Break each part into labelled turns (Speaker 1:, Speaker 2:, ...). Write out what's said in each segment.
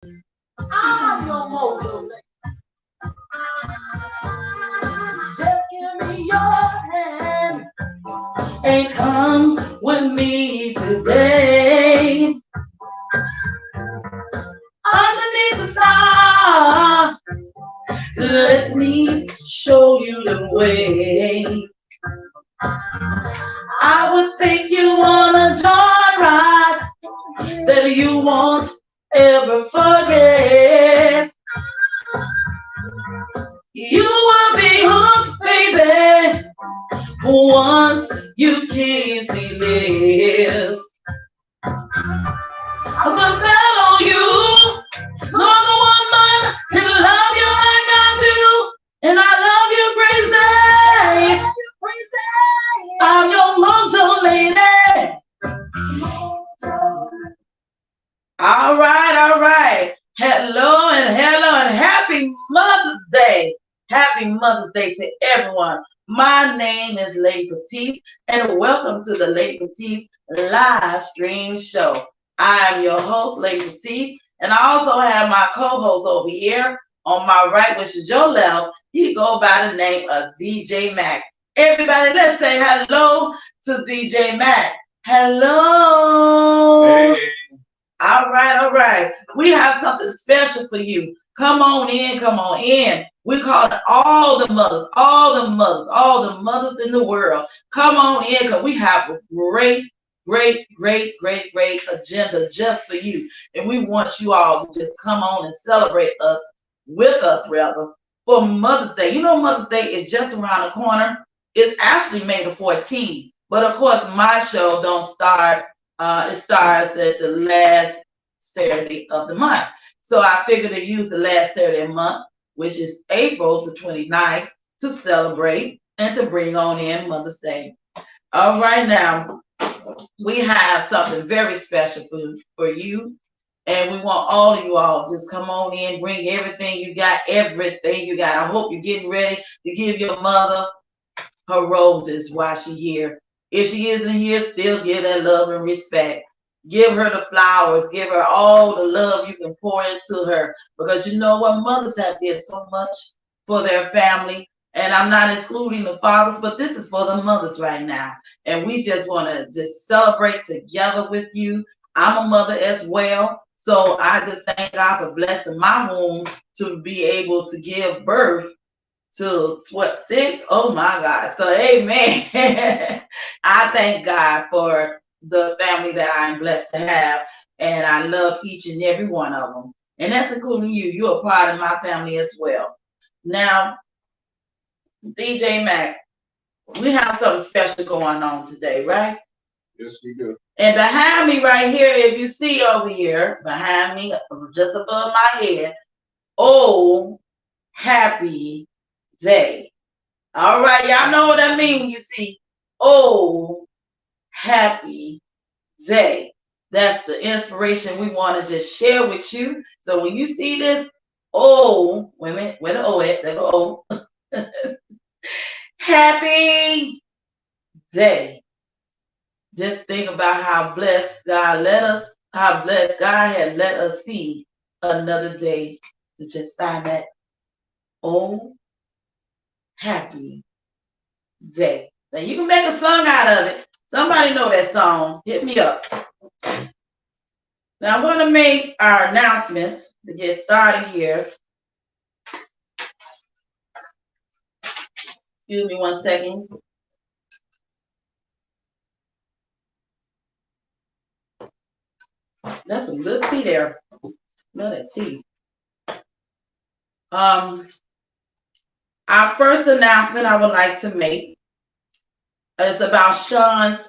Speaker 1: I'm no more so late. Just give me your hand and come with me today. Underneath the stars, let me show you the way. I will take you on a joyride that you won't ever forget. You will be hooked, baby, once you kiss me lips. I will spell on you. No other woman can love you like I do, and I love you crazy. I'm your mojo lady. All right, all right. Hello and happy Mother's Day. Happy Mother's Day to everyone. My name is Lady Patice, and welcome to the Lady Patice live stream show. I'm your host, Lady Patice, and I also have my co-host over here on my right, which is your left. He go by the name of DJ Mac. Everybody, let's say hello to DJ Mac. Hello.
Speaker 2: Hey.
Speaker 1: All right, all right. We have something special for you. Come on in, come on in. We call it all the mothers, all the mothers, all the mothers in the world. Come on in, because we have a great agenda just for you. And we want you all to just come on and celebrate us, with us rather, for Mother's Day. You know, Mother's Day is just around the corner. It's actually May the 14th. But of course, my show don't start. It starts at the last Saturday of the month. So I figured to use the last Saturday of the month, which is April the 29th, to celebrate and to bring on in Mother's Day. All right, now, we have something very special for you. And we want all of you all just come on in, bring everything you got, everything you got. I hope you're getting ready to give your mother her roses while she's here. If she isn't here, still give that love and respect. Give her the flowers. Give her all the love you can pour into her. Because you know what? Mothers have did so much for their family. And I'm not excluding the fathers, but this is for the mothers right now. And we just want to just celebrate together with you. I'm a mother as well. So I just thank God for blessing my womb to be able to give birth to what, 6? Oh my God. So amen. I thank God for the family that I'm blessed to have. And I love each and every one of them. And that's including you. You're a part of my family as well. Now, DJ Mac, we have something special going on today, right?
Speaker 2: Yes, we do.
Speaker 1: And behind me right here, if you see over here, behind me, just above my head, oh, happy day. All right, y'all know what I mean when you see, oh, happy day. That's the inspiration we want to just share with you. So when you see this, oh, wait a minute, where the O at? There go O. Happy day. Just think about how blessed God how blessed God had let us see another day to just find that, oh, happy day. Now you can make a song out of it. Somebody know that song. Hit me up. Now I'm going to make our announcements to get started here. Excuse me one second. That's some good tea there. Love that tea. Our first announcement I would like to make is about Sean's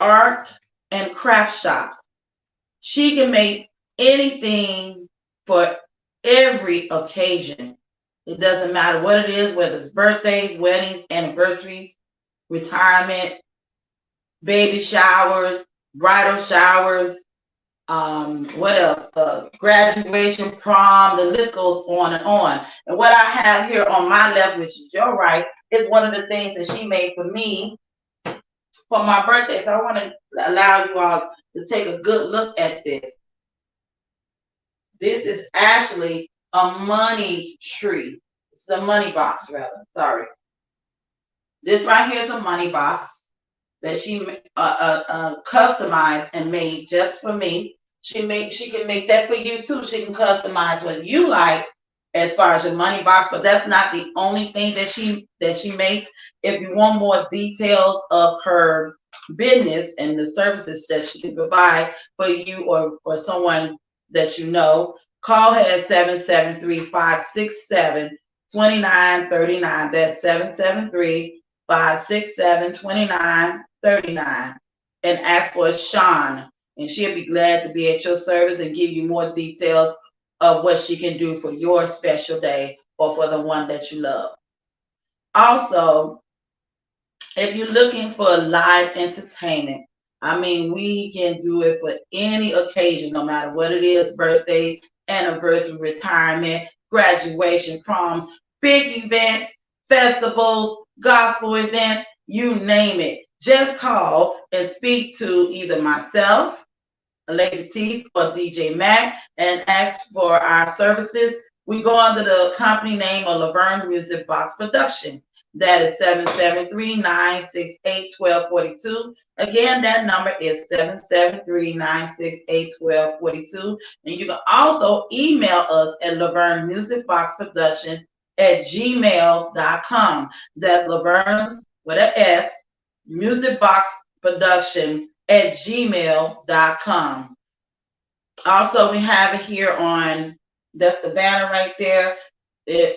Speaker 1: art and craft shop. She can make anything for every occasion. It doesn't matter what it is, whether it's birthdays, weddings, anniversaries, retirement, baby showers, bridal showers, what else? Graduation, prom, the list goes on and on. And what I have here on my left, which is your right, is one of the things that she made for me for my birthday. So I want to allow you all to take a good look at this. This is actually a money tree. It's a money box, rather. Sorry. This right here is a money box that she customized and made just for me. She can make that for you too. She can customize what you like as far as your money box, but that's not the only thing that she makes. If you want more details of her business and the services that she can provide for you or someone that you know, call her at 773-567-2939. That's 773-567-2939, and ask for Sean, and she'll be glad to be at your service and give you more details of what she can do for your special day or for the one that you love. Also, if you're looking for live entertainment, I mean, we can do it for any occasion, no matter what it is: birthday, anniversary, retirement, graduation, prom, big events, festivals, gospel events, you name it. Just call and speak to either myself, Lady Patice, or DJ Mac and ask for our services. We go under the company name of Laverne Music Box Production. That is 773-968-1242. Again, that number is 773-968-1242. And you can also email us at lavernemusicboxproduction@gmail.com. That's Laverne's with an S, musicboxproduction@gmail.com. Also, we have it here on, that's the banner right there.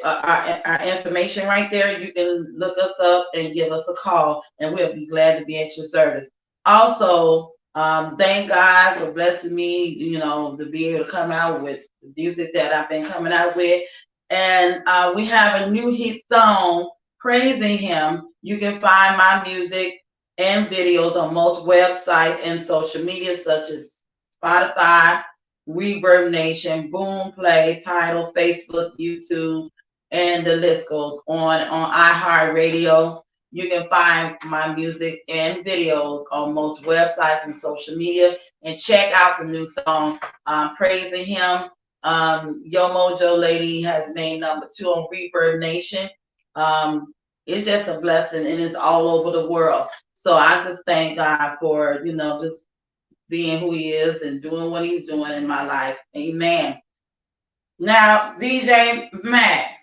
Speaker 1: Our information right there. You can look us up and give us a call, and we'll be glad to be at your service. Also, thank God for blessing me, to be able to come out with the music that I've been coming out with. And we have a new hit song, Praising Him. You can find my music and videos on most websites and social media, such as Spotify, Reverb Nation, Boom Play, Tidal, Facebook, YouTube, and the list goes on iHeartRadio. You can find my music and videos on most websites and social media, and check out the new song, Praising Him. Yo Mojo Lady has made #2 on Reverb Nation. It's just a blessing, and it's all over the world. So I just thank God for, just being who he is and doing what he's doing in my life. Amen. Now, DJ Mac.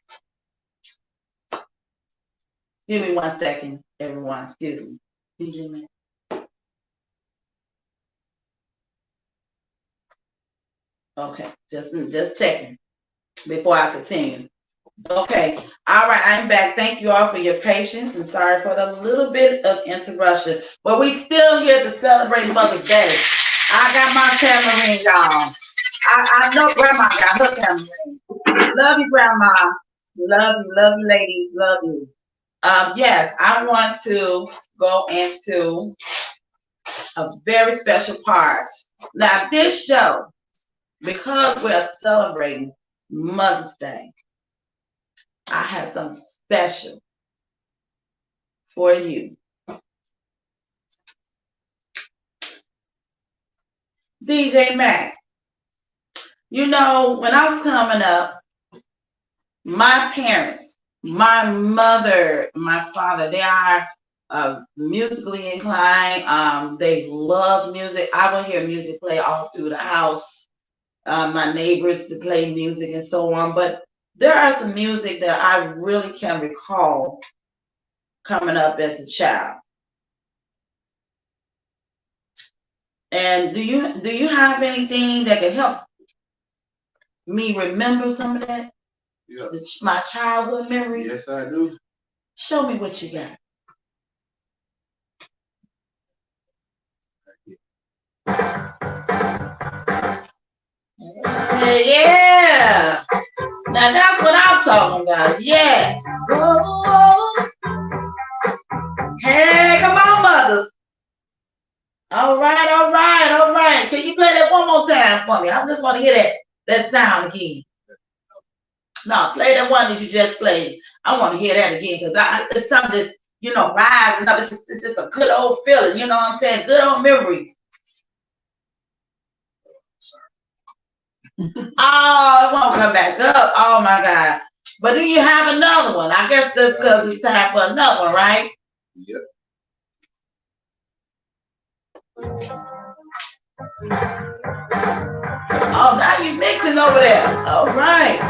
Speaker 1: Give me 1 second, everyone. Excuse me. DJ Mac. Okay, just checking before I continue. Okay, all right, I'm back. Thank you all for your patience, and sorry for the little bit of interruption, but we still here to celebrate Mother's Day. I got my tambourine, y'all. I know Grandma got her tambourine. Love you, Grandma. Love you, ladies. Love you. Yes, I want to go into a very special part. Now, this show, because we're celebrating Mother's Day, I have something special for you. DJ Mac, when I was coming up, my parents, my mother, my father, they are musically inclined. They love music. I will hear music play all through the house. My neighbors to play music and so on. But there are some music that I really can recall coming up as a child. And do you have anything that can help me remember some of that?
Speaker 2: Yeah.
Speaker 1: My childhood memories?
Speaker 2: Yes, I do.
Speaker 1: Show me what you got. Yeah. Now that's what I'm talking about. Yes. Oh. Hey, come on, mothers. All right. Can you play that one more time for me? I just want to hear that sound again. No, play that one that you just played. I want to hear that again, because it's something that's, rising up. It's just a good old feeling. You know what I'm saying? Good old memories. Oh, it won't come back up. Oh my God. But do you have another one? I guess that's because it's time for another one, right?
Speaker 2: Yep.
Speaker 1: Oh, now you're mixing over there. All right.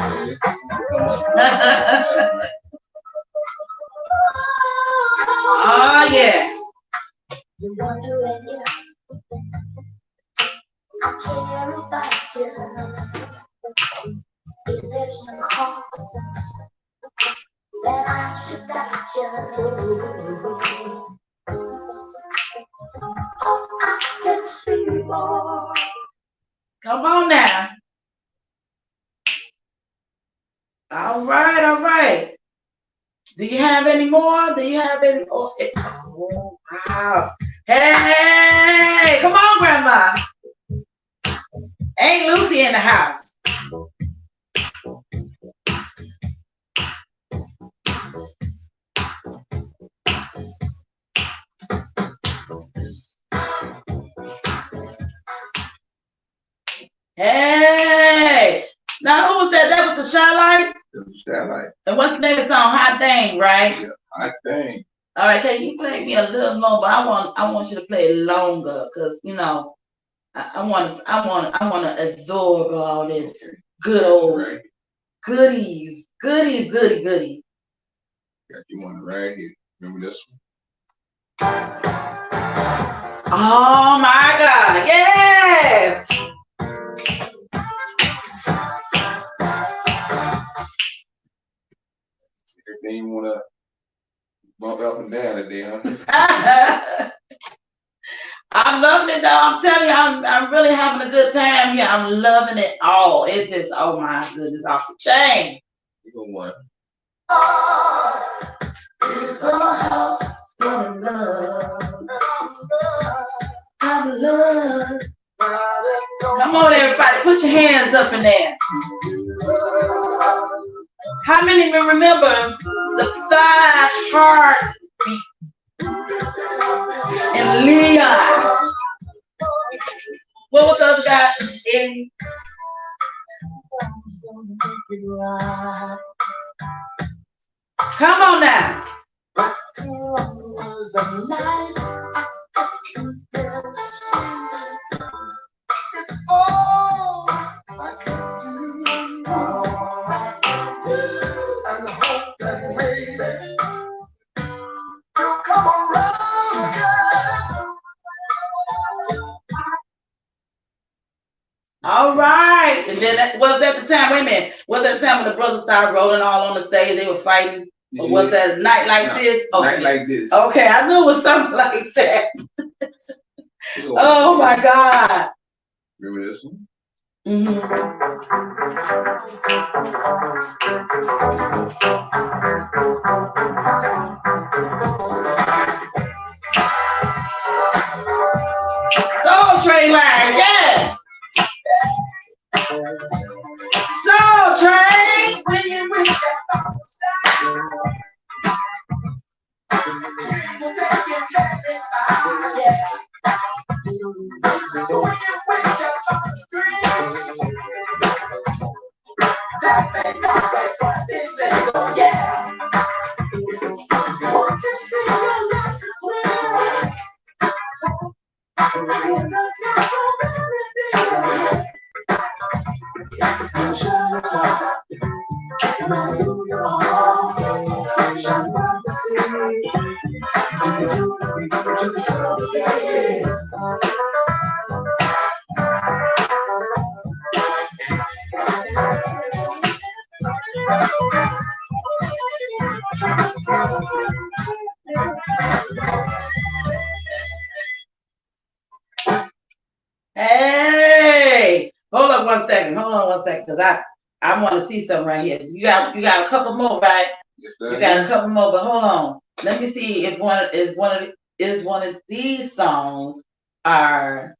Speaker 1: Oh, yeah. I care about you. Is there some cause that I should doubt you? Oh, I can see more. Come on now. All right, all right. Do you have any more? Do you have any? Oh, wow. Hey, come on, Grandma. Ain't Lucy in the house? Hey, now who was that? That was the Shylight?
Speaker 2: That was Shylight.
Speaker 1: And what's the name of the song? Hot Dang, right?
Speaker 2: Yeah, Hot Dang.
Speaker 1: All right, can you play me a little more? But I want you to play it longer, because you know I want to absorb all this good old goodies. Got
Speaker 2: you one right here. Remember this one?
Speaker 1: Oh my God! Yes.
Speaker 2: Everything you wanna bump up and down today, huh?
Speaker 1: I'm loving it though. I'm telling you, I'm really having a good time here. I'm loving it all. It's just, oh my goodness, off the chain.
Speaker 2: You go one.
Speaker 1: It's a house full of love. I'm love. Come on, everybody, put your hands up in there. How many of you remember the 5 heartbeats in Leon? What was the other guy? Eddie. Come on now. All right. And then that was at the time, wait a minute. Was that the time when the brothers started rolling all on the stage? They were fighting? Or was that a night like this? Okay.
Speaker 2: Night like this.
Speaker 1: Okay, I knew it was something like that. Oh my God.
Speaker 2: Remember this one?
Speaker 1: Mm-hmm. Soul Train line, yes. Soul Train, when you reach that Hey, hold on one second, because I want to see something right here. You got a couple more, right?
Speaker 2: Yes, sir.
Speaker 1: You got a couple more, but hold on. Let me see if one of these songs are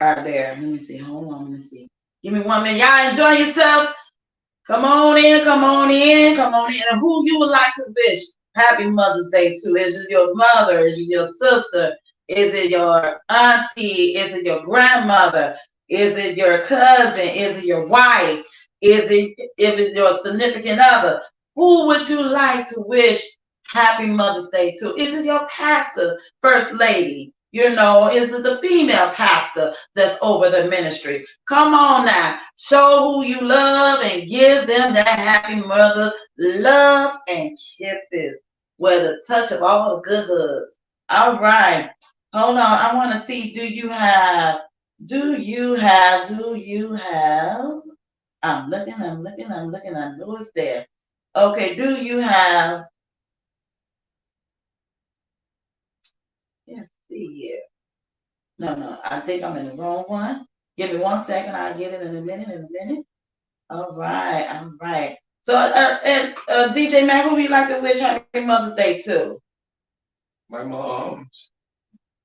Speaker 1: there. Let me see. Hold on. Let me see. Give me 1 minute. Y'all enjoy yourself. Come on in. And who you would like to wish Happy Mother's Day to? Is it your mother? Is it your sister? Is it your auntie? Is it your grandmother? Is it your cousin? Is it your wife? Is it if it's your significant other? Who would you like to wish Happy Mother's Day to? Is it your pastor, first lady? You know, is it the female pastor that's over the ministry? Come on now, show who you love and give them that happy mother love and kisses with a touch of all the good hugs. All right, hold on. I want to see. Do you have? I'm looking. I know it's there. Okay. Do you have? Let's see here. No, I think I'm in the wrong one. Give me 1 second. I'll get it in a minute. All right. So, DJ Mac, who would you like to wish Happy Mother's Day to?
Speaker 2: My moms.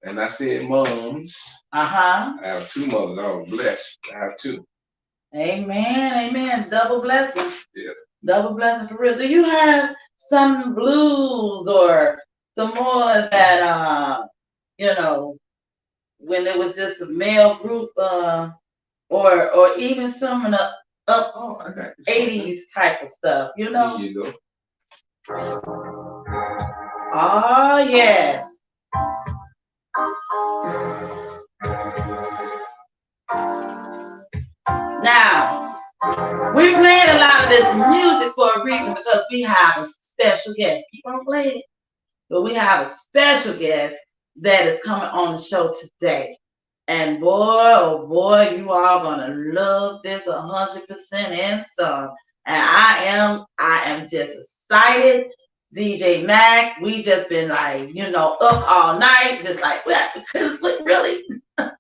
Speaker 2: And I said moms.
Speaker 1: Uh-huh.
Speaker 2: I have 2 mothers. I was blessed. I have 2.
Speaker 1: Amen. Double blessing.
Speaker 2: Yeah.
Speaker 1: Double blessing for real. Do you have some blues or some more of that, when it was just a male group, or even some of the up 80s type of stuff, you know?
Speaker 2: Here you go.
Speaker 1: Oh, yes. Now, we're playing a lot of this music for a reason because we have a special guest. Keep on playing. But we have a special guest that is coming on the show today. And boy, oh boy, you are gonna love this 100% and some. And I am just excited. DJ Mac, we just been like, up all night, just like, well, we couldn't sleep really. But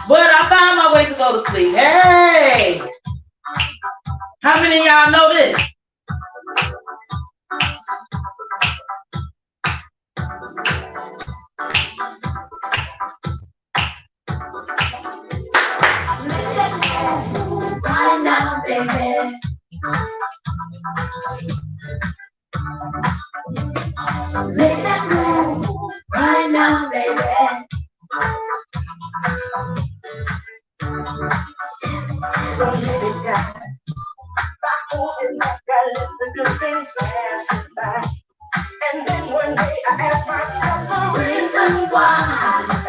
Speaker 1: I found my way to go to sleep. Hey! How many of y'all know this? Right now, baby. Make that move right now, baby. So many times, my whole life got the good things pass by. And then one day I asked myself the reason why.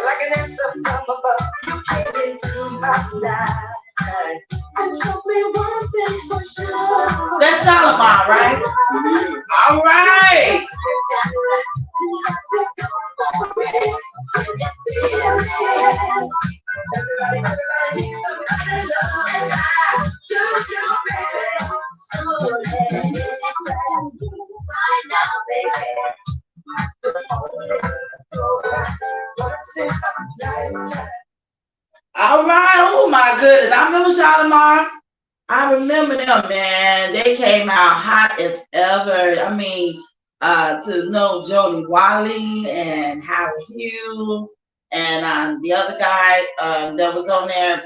Speaker 1: Like an answer from above, you came into my life. And told me one thing for sure. That's Shalamar, right? All right. All right. Oh my goodness. I remember Shalamar. I remember them, man. They came out hot as ever. I mean, to know Jody Wiley and Howard Hughes and the other guy that was on there,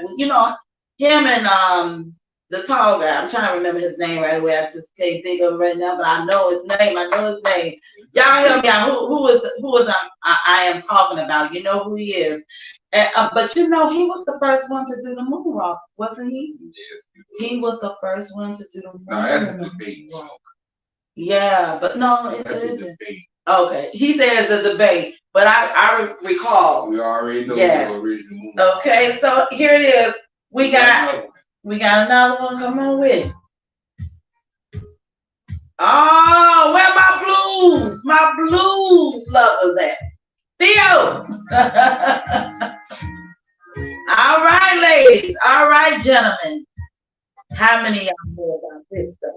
Speaker 1: him and the tall guy. I'm trying to remember his name right away. I just can't think of it right now, but I know his name. Y'all help me out. Who is I am talking about? You know who he is. But he was the first one to do the moonwalk, wasn't he?
Speaker 2: Yes.
Speaker 1: He was the first one to do the moonwalk.
Speaker 2: No, that's a debate.
Speaker 1: Yeah, but no, it
Speaker 2: isn't.
Speaker 1: Okay, he says a debate, but I recall.
Speaker 2: We already know.
Speaker 1: Yeah. Okay, so here it is. We got another one. Come on with it. Oh, where my blues lovers at? Theo. All right, ladies. All right, gentlemen. How many of y'all know about this stuff?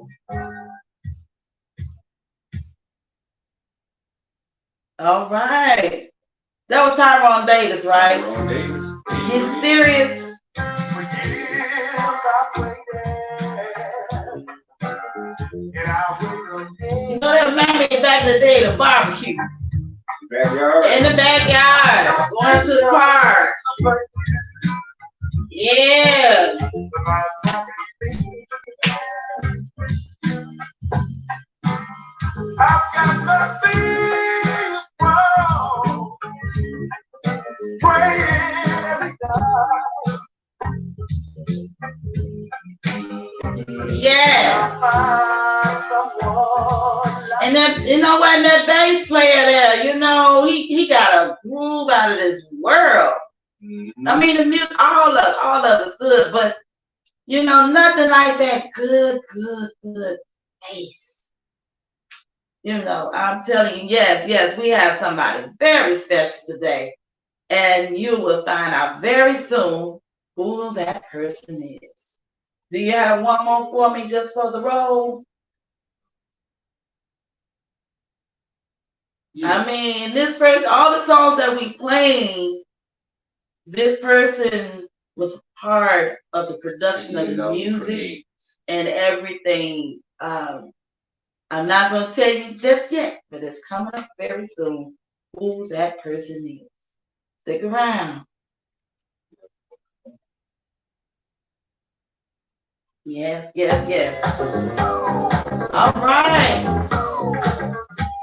Speaker 1: All right. That was Tyrone Davis, right?
Speaker 2: Tyrone Davis.
Speaker 1: Get serious. That man back in the day, the barbecue.
Speaker 2: Backyard.
Speaker 1: In the backyard. Going to the park. Yeah.
Speaker 3: I've got my things wrong. Praying every time.
Speaker 1: Yeah. And that, you know what, that bass player there, you know, he got a groove out of this world. I mean, the music, all of it's good, but you know, nothing like that good bass. You know, I'm telling you, yes, we have somebody very special today. And you will find out very soon who that person is. Do you have one more for me just for the roll? Yeah. I mean, this person, all the songs that we playing, this person was part of the production of the music and everything. I'm not going to tell you just yet, but it's coming up very soon who that person is. Stick around. Yes. All right.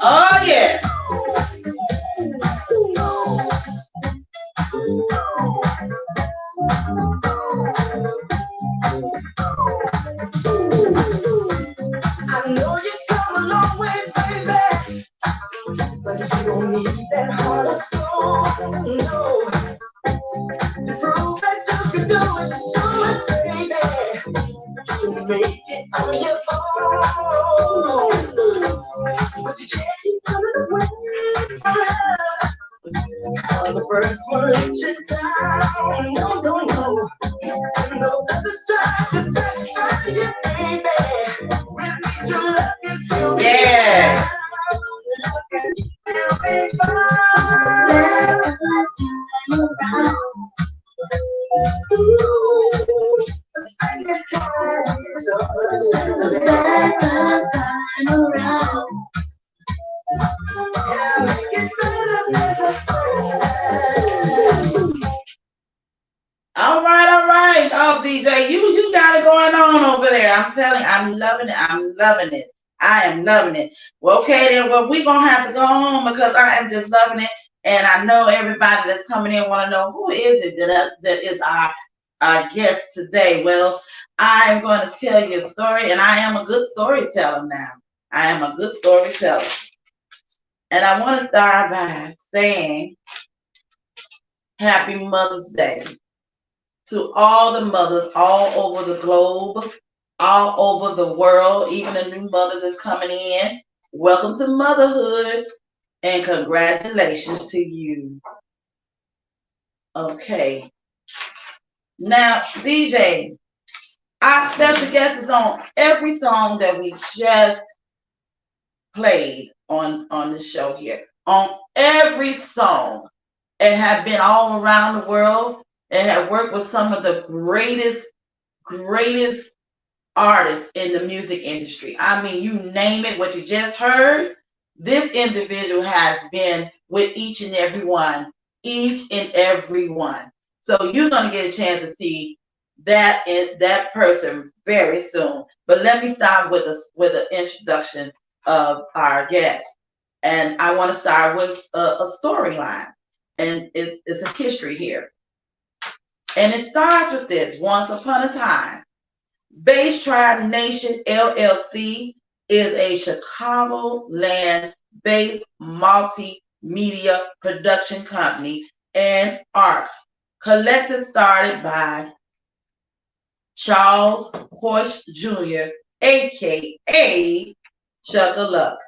Speaker 1: Oh, yeah. I know you come a long way, baby, but you don't need that heart of stone. No, to prove that you can do it, baby. You make it on your own, but you can't come away from her. The first one let you down. No. No other's trying to satisfy you, baby. With me, your love is still yeah. You'll be fine. Ooh, the second time is the second time around. Yeah, make it better than the first time. All right. Oh, DJ, you got it going on over there. I'm telling you, I'm loving it. I am loving it. Well, okay then. Well, we're gonna have to go home because I am just loving it, and I know everybody that's coming in want to know who is it that is our guest today. Well, I am going to tell you a story, and I am a good storyteller now. I am a good storyteller, and I want to start by saying Happy Mother's Day to all the mothers all over the globe, all over the world, even the new mothers that's coming in. Welcome to motherhood and congratulations to you. Okay. Now, DJ, our special guest is on every song that we just played on the show here. On every song. And have been all around the world and have worked with some of the greatest artists in the music industry. I mean, you name it, what you just heard, this individual has been with each and every one. So you're going to get a chance to see that person very soon. But let me start with an introduction of our guest. And I want to start with a storyline. And it's a history here. And it starts with this. Once upon a time, Bass Tribe Nation LLC is a Chicagoland-based multimedia production company and arts collective started by Charles HOSCH Jr., aka CHUCKALUCK.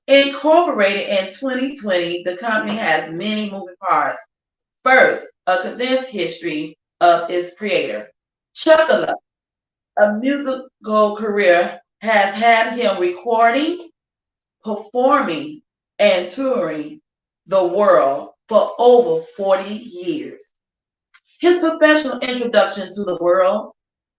Speaker 1: Incorporated in 2020, the company has many moving parts. First, a condensed history of its creator. CHUCKALUCK, a musical career, has had him recording, performing, and touring the world for over 40 years. His professional introduction to the world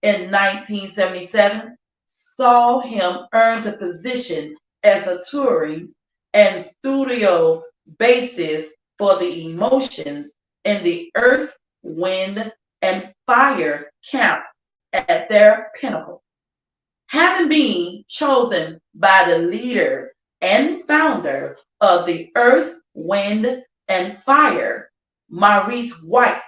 Speaker 1: in 1977 saw him earn the position as a touring and studio bassist for the Emotions in the Earth, Wind, and Fire camp at their pinnacle. Having been chosen by the leader and founder of the Earth, Wind, and Fire, Maurice White,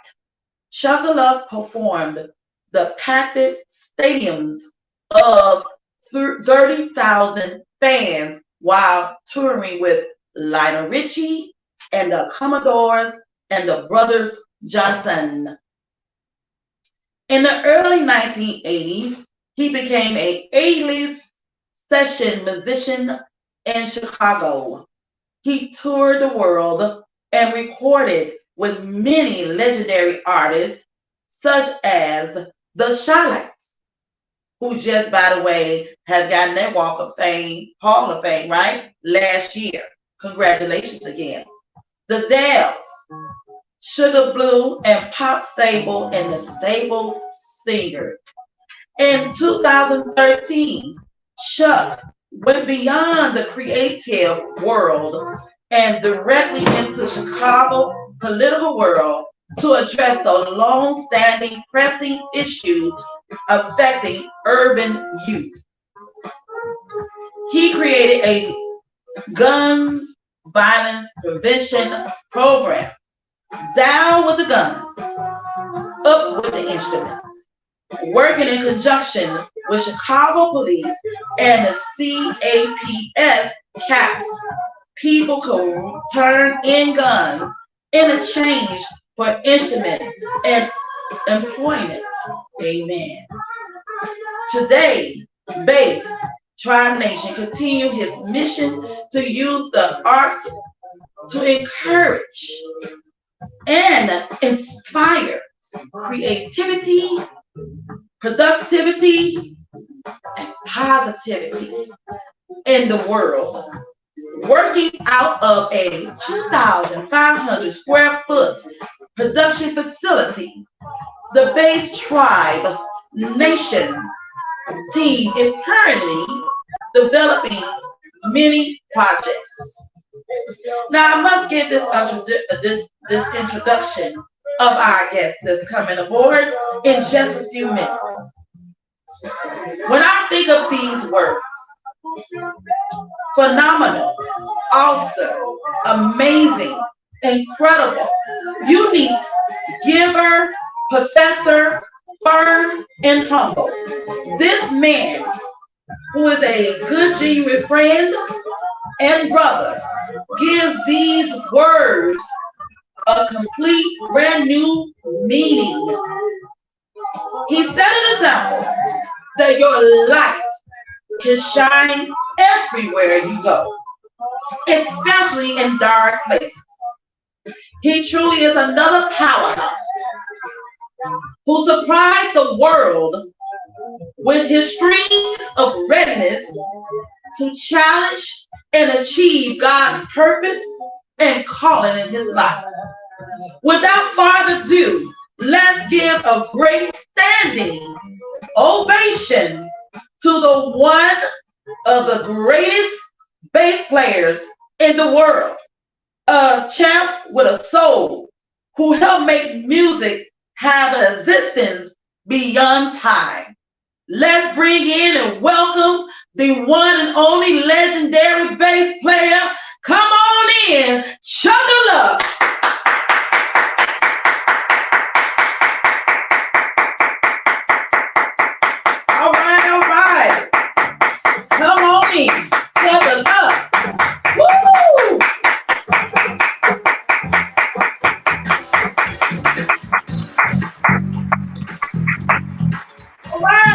Speaker 1: CHUCKALUCK performed the packed stadiums of 30,000 fans while touring with Lionel Richie and the Commodores and the Brothers Johnson. In the early 1980s, he became an A-list session musician in Chicago. He toured the world and recorded with many legendary artists, such as the SHALAMAR, who just, by the way, has gotten their Walk of Fame, Hall of Fame, right? Last year. Congratulations again. The Dells, Sugar Blue, and Pop Stable, and the Stable Singer. In 2013, Chuck went beyond the creative world and directly into Chicago political world to address the long-standing pressing issue affecting urban youth. He created a gun violence prevention program. Down with the gun, up with the instruments. Working in conjunction with Chicago Police and the CAPS CAPS, people could turn in guns in exchange for instruments and employment. Amen. Today, Bass Tribe Nation continue his mission to use the arts to encourage and inspire creativity, productivity, and positivity in the world. Working out of a 2,500 square foot production facility, the Bass Tribe Nation team is currently developing many projects. Now I must give this introduction of our guest that's coming aboard in just a few minutes. When I think of these words, phenomenal, awesome, amazing, incredible, unique, giver, professor, firm, and humble, this man, who is a good, genuine friend and brother, gives these words a complete, brand new meaning. He set an example that your light can shine everywhere you go, especially in dark places. He truly is another powerhouse who surprised the world with his streams of readiness to challenge and achieve God's purpose and calling in his life. Without further ado, let's give a great standing ovation to the one of the greatest bass players in the world, a champ with a soul who helped make music have an existence beyond time. Let's bring in and welcome the one and only legendary bass player. Come on in, CHUCKALUCK. All right. Come on in, CHUCKALUCK. Woo! All right.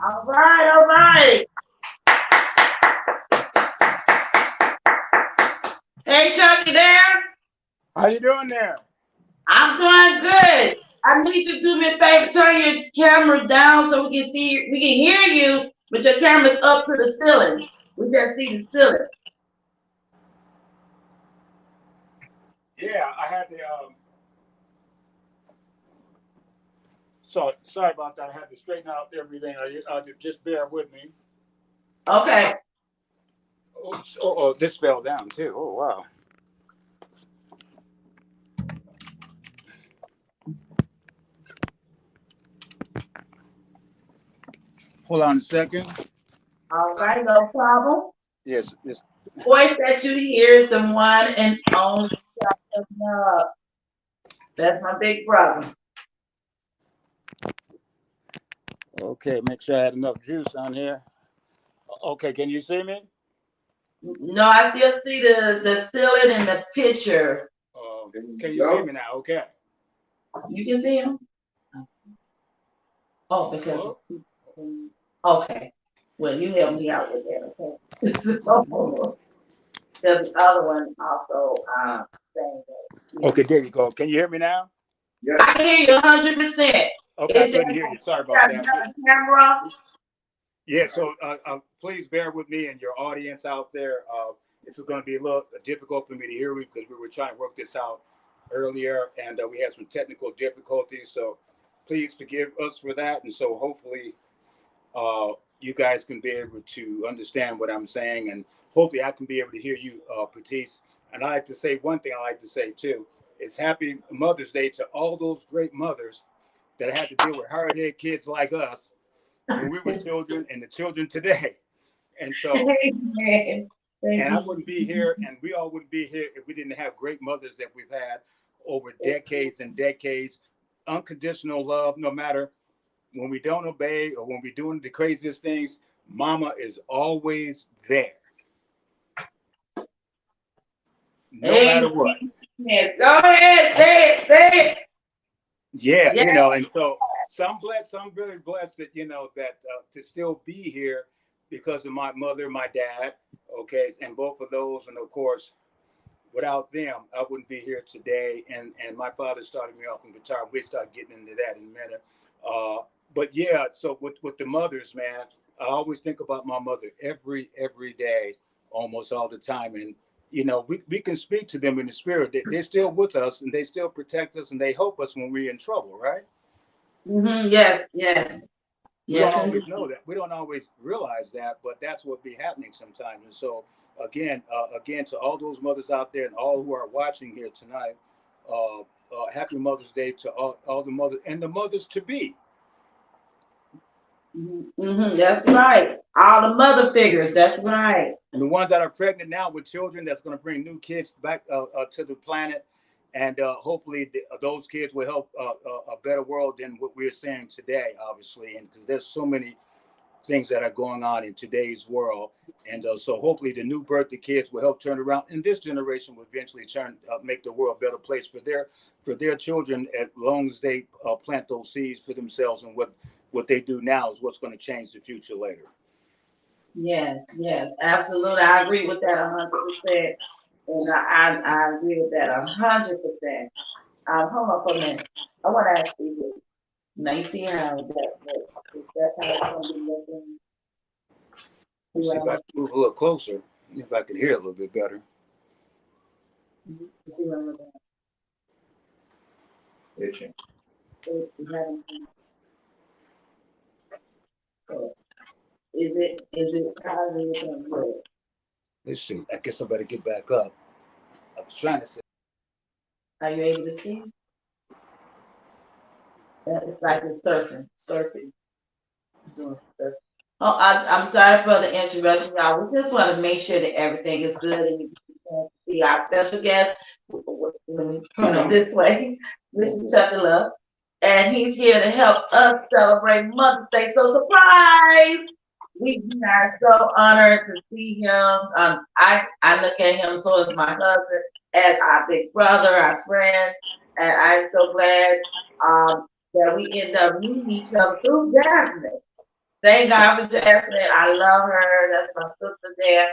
Speaker 1: All right, all right. Hey, Chuck, you there?
Speaker 4: How you doing there?
Speaker 1: I'm doing good. I need you to do me a favor, turn your camera down so we can hear you, but your camera's up to the ceiling. We just see the ceiling.
Speaker 4: Yeah, I had to. Sorry about that. I had to straighten out everything. Just bear with me.
Speaker 1: Okay.
Speaker 4: Oh, this fell down too. Oh wow. Hold on a second.
Speaker 1: All right, no problem.
Speaker 4: Yes.
Speaker 1: Voice that you hear is the one and only. That's my big brother.
Speaker 4: Okay. Make sure I had enough juice on here. Okay. Can you see me?
Speaker 1: No, I still see the ceiling and the picture.
Speaker 4: Can you see me now? Okay.
Speaker 1: You can see him? Oh, because okay. Well, you help me out with that, okay? There's the other one also saying that.
Speaker 4: Okay. There you go. Can you hear me now?
Speaker 1: I can hear you 100%.
Speaker 4: Okay. I couldn't hear you. Sorry about that.
Speaker 1: Camera.
Speaker 4: Yeah, so please bear with me and your audience out there. It's going to be a little difficult for me to hear you because we were trying to work this out earlier and we had some technical difficulties. So please forgive us for that. And so hopefully you guys can be able to understand what I'm saying. And hopefully I can be able to hear you, Patice. And I like to say one thing I like to say too is happy Mother's Day to all those great mothers that had to deal with hard-headed kids like us when we were children and the children today. And so, and I wouldn't be here and we all wouldn't be here if we didn't have great mothers that we've had over decades and decades, unconditional love, no matter when we don't obey or when we're doing the craziest things, mama is always there, no matter
Speaker 1: Amen.
Speaker 4: what.
Speaker 1: Go ahead, say it.
Speaker 4: Yeah,
Speaker 1: Yeah.
Speaker 4: and so I'm blessed. I'm really blessed that that to still be here because of my mother, my dad. Okay, and both of those, and of course, without them, I wouldn't be here today. And my father started me off in guitar. We start getting into that in a minute. Uh, but yeah, so with the mothers, man, I always think about my mother every day, almost all the time. And we can speak to them in the spirit. They're still with us, and they still protect us, and they help us when we're in trouble, right?
Speaker 1: Yes, yes,
Speaker 4: We don't
Speaker 1: yes,
Speaker 4: always
Speaker 1: indeed.
Speaker 4: know that. We don't always realize that, but that's what be happening sometimes. And so, again, to all those mothers out there and all who are watching here tonight, happy Mother's Day to all the mothers and the mothers to be.
Speaker 1: That's right. All the mother figures. That's right.
Speaker 4: And the ones that are pregnant now with children, that's going to bring new kids back to the planet. And hopefully those kids will help a better world than what we're seeing today, obviously. And because there's so many things that are going on in today's world. And so hopefully the new birthday kids will help turn around. And this generation will eventually make the world a better place for their children, as long as they plant those seeds for themselves. And what they do now is what's going to change the future later.
Speaker 1: Yes, yes, absolutely. I agree with that 100%. And I agree with that 100%. Hold on for a minute. I want to ask you this. Now you see how that's how it's going to be looking. See
Speaker 4: Let's see
Speaker 1: what
Speaker 4: if I
Speaker 1: I'm
Speaker 4: can move a little closer, if I can hear a little bit better.
Speaker 1: see what I'm looking
Speaker 2: Itching.
Speaker 1: at. So is it how is it looking good?
Speaker 4: Let's see. I guess I better get back up. I was trying to say.
Speaker 1: Are you able to see? It's like it's surfing. It's doing some surfing. Oh, I'm sorry for the interruption, y'all. We just want to make sure that everything is good and you can see our special guest. Let me turn it this way. This is CHUCKALUCK, and he's here to help us celebrate Mother's Day. So surprise! We are so honored to see him. I look at him so as my husband, as our big brother, our friend, and I'm so glad that we end up meeting each other through Jasmine. Thank God for Jasmine. I love her. That's my sister there.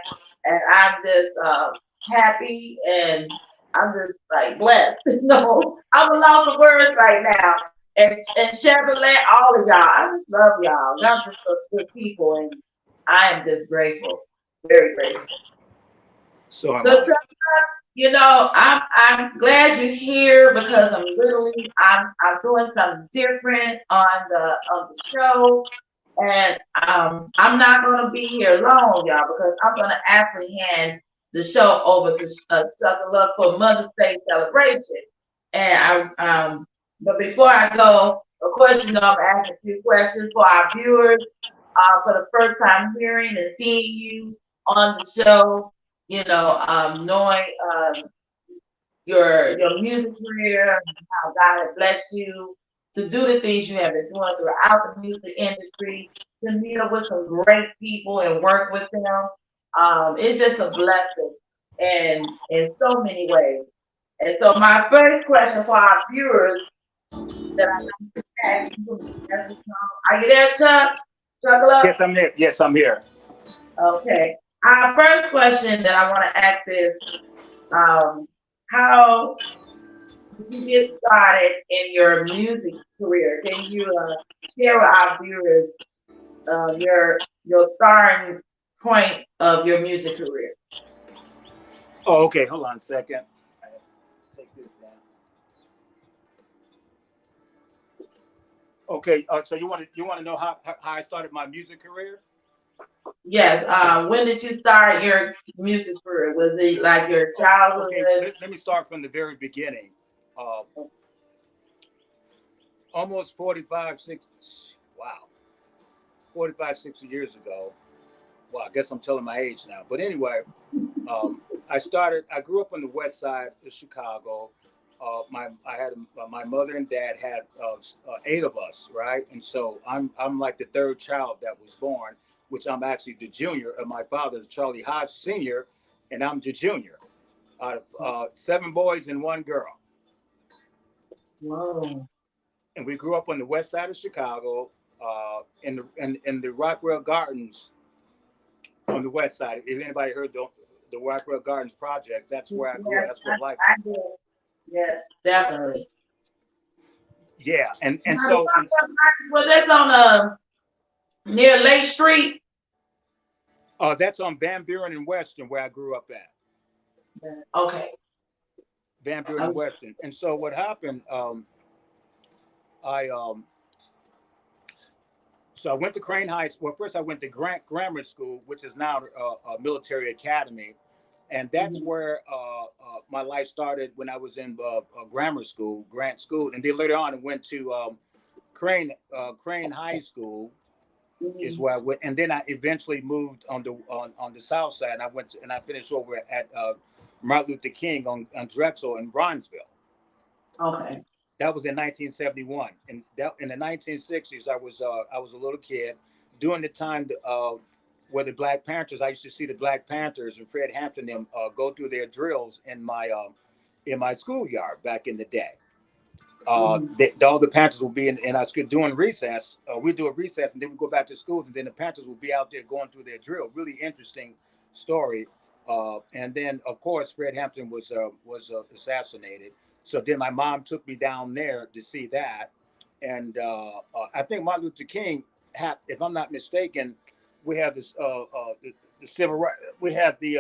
Speaker 1: And I'm just happy and I'm just like blessed. I'm a loss of words right now. And Chevrolet, all of y'all. I just love y'all. Y'all just so good people. And I am just grateful. Very grateful.
Speaker 4: So am
Speaker 1: So
Speaker 4: I.
Speaker 1: I'm glad you're here because I'm doing something different on the show. And I'm not going to be here long, y'all, because I'm going to actually hand the show over to CHUCKALUCK for Mother's Day celebration. And but before I go, of course, I'm asking a few questions for our viewers for the first time hearing and seeing you on the show. Knowing your music career, how God has blessed you to do the things you have been doing throughout the music industry, to meet up with some great people and work with them. It's just a blessing and in so many ways. And so my first question for our viewers that I ask you, are you there, Chuck? CHUCKALUCK?
Speaker 4: Yes, I'm there. Yes, I'm here.
Speaker 1: Okay. Our first question that I want to ask is, how did you get started in your music career? Can you share with our viewers your starting point of your music career?
Speaker 4: Oh, okay. Hold on a second. I have to take this down. Okay. So you want to know how I started my music career?
Speaker 1: Yes. When did you start your music career? Was it like your childhood?
Speaker 4: Okay. Let me start from the very beginning. Uh, Almost 45, 60. Wow. 45, 60 years ago. Well, I guess I'm telling my age now. But anyway, I grew up on the west side of Chicago. my mother and dad had 8 of us, right? And so I'm like the third child that was born, which I'm actually the junior. And my father is Charlie Hodge Senior, and I'm the junior. Out of 7 boys and 1 girl.
Speaker 1: Whoa.
Speaker 4: And we grew up on the west side of Chicago, in the Rockwell Gardens on the west side. If anybody heard the Rockwell Gardens project, that's where I grew up.
Speaker 1: Yes,
Speaker 4: That's what life.
Speaker 1: I did. Yes, definitely.
Speaker 4: Yeah, and
Speaker 1: Now,
Speaker 4: so
Speaker 1: well, that's on near Lake Street.
Speaker 4: that's on Van Buren and Western where I grew up at.
Speaker 1: Okay.
Speaker 4: Van Buren and Western. And so what happened? I So I went to Crane High School. Well, first I went to Grant Grammar School, which is now a military academy, and that's where my life started when I was in grammar school, Grant School, and then later on I went to Crane High School, is where I went, and then I eventually moved on the south side. And I went and I finished over at Martin Luther King on Drexel in Bronzeville.
Speaker 1: Okay.
Speaker 4: That was in 1971, and in the 1960s, I was a little kid during the time where the Black Panthers. I used to see the Black Panthers and Fred Hampton them go through their drills in my schoolyard back in the day. All the Panthers will be in our school doing recess. We do a recess, and then we go back to school, and then the Panthers will be out there going through their drill. Really interesting story. And then, of course, Fred Hampton was assassinated. So then my mom took me down there to see that. And I think Martin Luther King had, if I'm not mistaken, we have this the civil right. We had the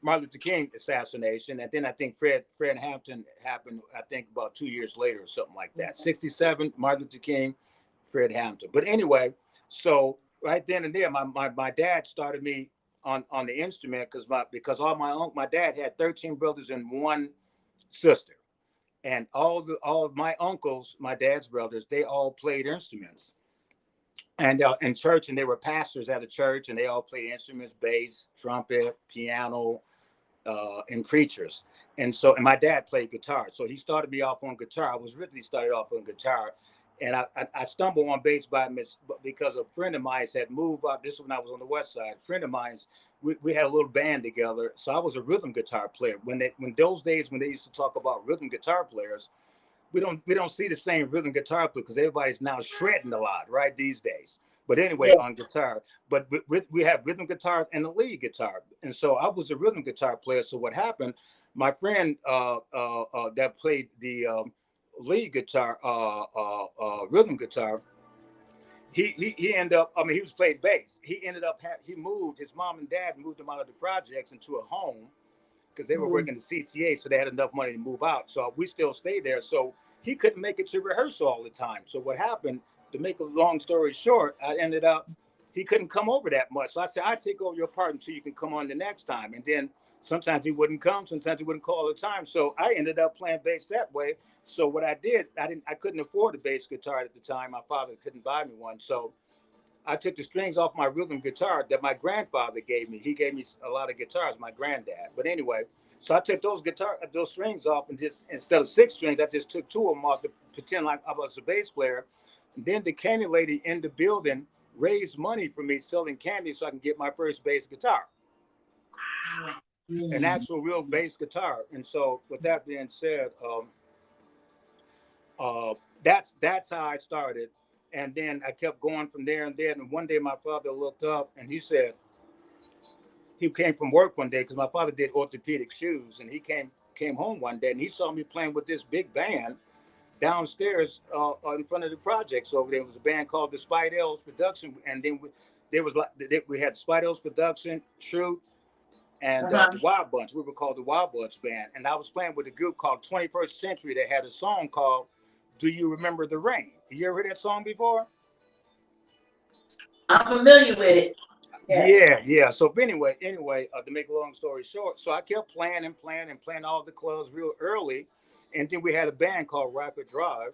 Speaker 4: Martin Luther King assassination, and then I think Fred Hampton happened. I think about 2 years later or something like that. 67, Martin Luther King, Fred Hampton. But anyway, so right then and there, my dad started me on the instrument because all my dad had 13 brothers and 1 sister, and all of my uncles, my dad's brothers, they all played instruments, and in church, and they were pastors at a church, and they all played instruments: bass, trumpet, piano, and preachers. And my dad played guitar, so he started me off on guitar. I was originally started off on guitar, and I stumbled on bass because a friend of mine had moved out. This is when I was on the west side. A friend of mine's, we had a little band together, so I was a rhythm guitar player. When those days when they used to talk about rhythm guitar players, we don't see the same rhythm guitar player because everybody's now shredding a lot, right, these days. But anyway, on guitar, but we have rhythm guitar and a lead guitar, and so I was a rhythm guitar player. So what happened? My friend that played the lead guitar, rhythm guitar, he ended up. I mean, he was playing bass. He ended up he moved. His mom and dad moved him out of the projects into a home because they were working the CTA, so they had enough money to move out. So we still stayed there. So he couldn't make it to rehearsal all the time. So what happened? To make a long story short, he couldn't come over that much. So I said, I'd take over your part until you can come on the next time. And then sometimes he wouldn't come, sometimes he wouldn't call all the time. So I ended up playing bass that way. So what I did, I couldn't afford a bass guitar at the time. My father couldn't buy me one. So I took the strings off my rhythm guitar that my grandfather gave me. He gave me a lot of guitars, my granddad. But anyway, so I took those strings off, and just instead of 6 strings, I just took 2 of them off to pretend like I was a bass player. And then the candy lady in the building raised money for me selling candy so I can get my first bass guitar, an actual real bass guitar. And so, with that being said, that's how I started. And then I kept going from there and there. And one day my father looked up and he said, he came from work one day because my father did orthopedic shoes, and he came home one day and he saw me playing with this big band downstairs in front of the projects over there. It was a band called the Spidel's Production, and then we had Spidel's Production, Truth, and the Wild Bunch. We were called the Wild Bunch Band, and I was playing with a group called 21st Century that had a song called "Do You Remember the Rain?" You ever heard that song before?
Speaker 1: I'm familiar with it.
Speaker 4: Yeah. So anyway, to make a long story short, so I kept playing all the clubs real early. And then we had a band called Rapid Drive,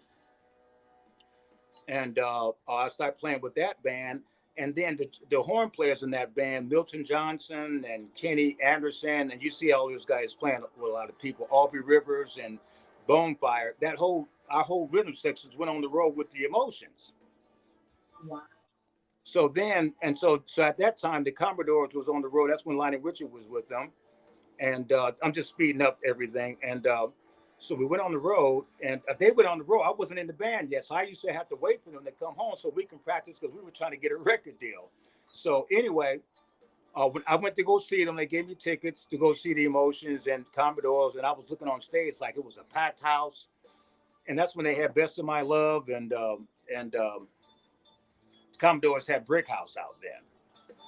Speaker 4: and I started playing with that band. And then the horn players in that band, Milton Johnson and Kenny Anderson, and you see all those guys playing with a lot of people, Aubrey Rivers and Bonfire, our whole rhythm sections went on the road with the Emotions.
Speaker 1: Wow.
Speaker 4: So then, so at that time, the Commodores was on the road. That's when Lionel Richie was with them. And I'm just speeding up everything. And so we went on the road, and they went on the road. I wasn't in the band yet, so I used to have to wait for them to come home so we can practice because we were trying to get a record deal. So anyway, when I went to go see them, they gave me tickets to go see the Emotions and Commodores, and I was looking on stage like it was a packed house. And that's when they had Best of My Love, and Commodores had Brick House out there.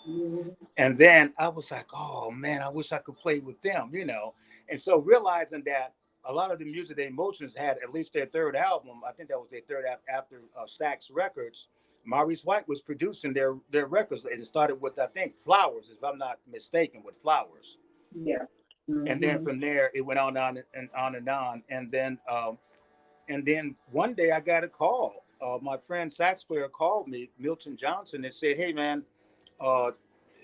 Speaker 1: Mhm.
Speaker 4: And then I was like, oh man, I wish I could play with them, you know. And so realizing that a lot of the music the Emotions had, at least their third album, I think that was their third after Stax Records. Maurice White was producing their records. It started with, I think, Flowers, if I'm not mistaken, with Flowers.
Speaker 1: Yeah.
Speaker 4: And then
Speaker 1: Mhm.
Speaker 4: from there it went on and on and on. And then one day I got a call. My friend sax player called me, Milton Johnson, and said, hey man, uh,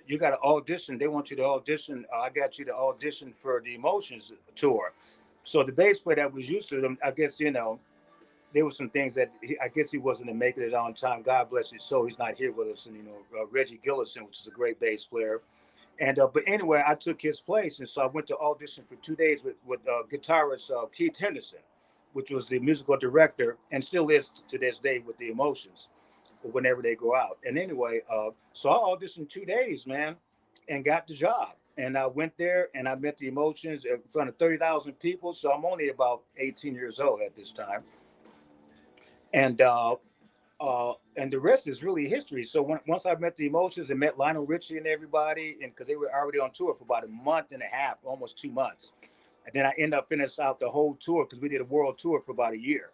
Speaker 4: you got to audition. They want you to audition. I got you to audition for the Emotions tour. So the bass player that was used to them, I guess, you know, there were some things that I guess he wasn't making it on time. God bless his soul. He's not here with us. And, you know, Reggie Gillison, which is a great bass player. And, but anyway, I took his place. And so I went to audition for 2 days with guitarist Keith Henderson, which was the musical director and still is to this day with the Emotions whenever they go out. And anyway, so I auditioned 2 days, man, and got the job. And I went there and I met the Emotions in front of 30,000 people. So I'm only about 18 years old at this time. And and the rest is really history. So once I met the Emotions and met Lionel Richie and everybody, and because they were already on tour for about a month and a half, almost 2 months, and then I ended up finishing out the whole tour because we did a world tour for about a year.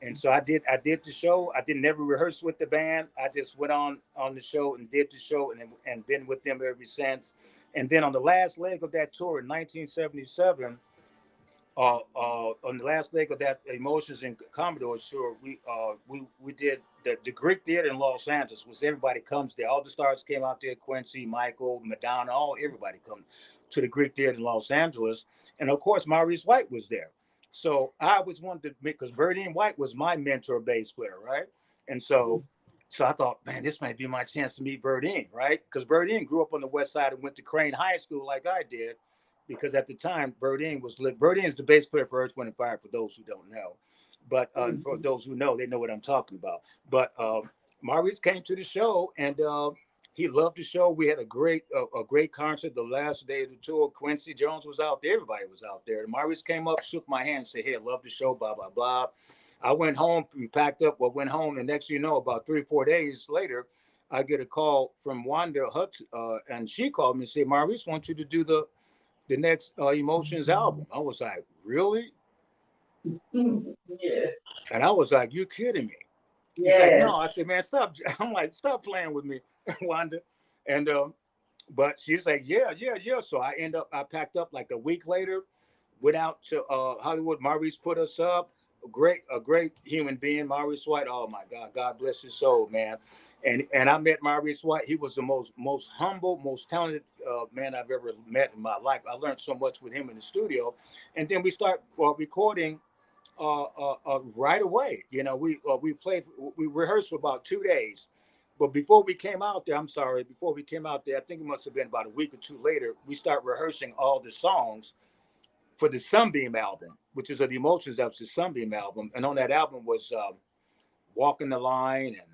Speaker 4: And so I did the show. I didn't never rehearse with the band. I just went on the show and did the show and been with them ever since. And then on the last leg of that tour in 1977, on the last leg of that Emotions and Commodores tour, we did the Greek Theater in Los Angeles, which everybody comes there. All the stars came out there: Quincy, Michael, Madonna, everybody come to the Greek Theater in Los Angeles, and of course Maurice White was there. So I was one to because Birdie White was my mentor bass player, right? And so I thought, man, this might be my chance to meet Birdie, right? Because Birdie grew up on the West Side and went to Crane High School like I did because at the time Birdeen was lit. Birdeen is the bass player for Earth, Wind and Fire. For those who don't know, but for those who know, they know what I'm talking about. But Maurice came to the show and he loved the show. We had a great concert the last day of the tour. Quincy Jones was out there. Everybody was out there. And Maurice came up, shook my hand, and said, "Hey, I love the show." Blah blah blah. I went home. We packed up. Well, went home, and next thing you know, about 3 or 4 days later, I get a call from Wanda Hutch, and she called me and said, "Maurice wants you to do the next Emotions album." I was like, really?
Speaker 1: Yeah.
Speaker 4: And I was like, you kidding me? He's like,
Speaker 1: Yes.
Speaker 4: no. I said, man, stop. I'm like, stop playing with me, Wanda. And but she's like, yeah, yeah, yeah. So I packed up like a week later, went out to Hollywood. Maurice put us up. A great human being, Maurice White. Oh my God, God bless his soul, man. And I met Maurice White. He was the most humble, most talented man I've ever met in my life. I learned so much with him in the studio, and then we start recording right away. You know, we rehearsed for about 2 days. But before we came out there, before we came out there, I think it must have been about a week or two later, we start rehearsing all the songs for the Sunbeam album, which is of the Emotions. That was the Sunbeam album, and on that album was Walking the Line, and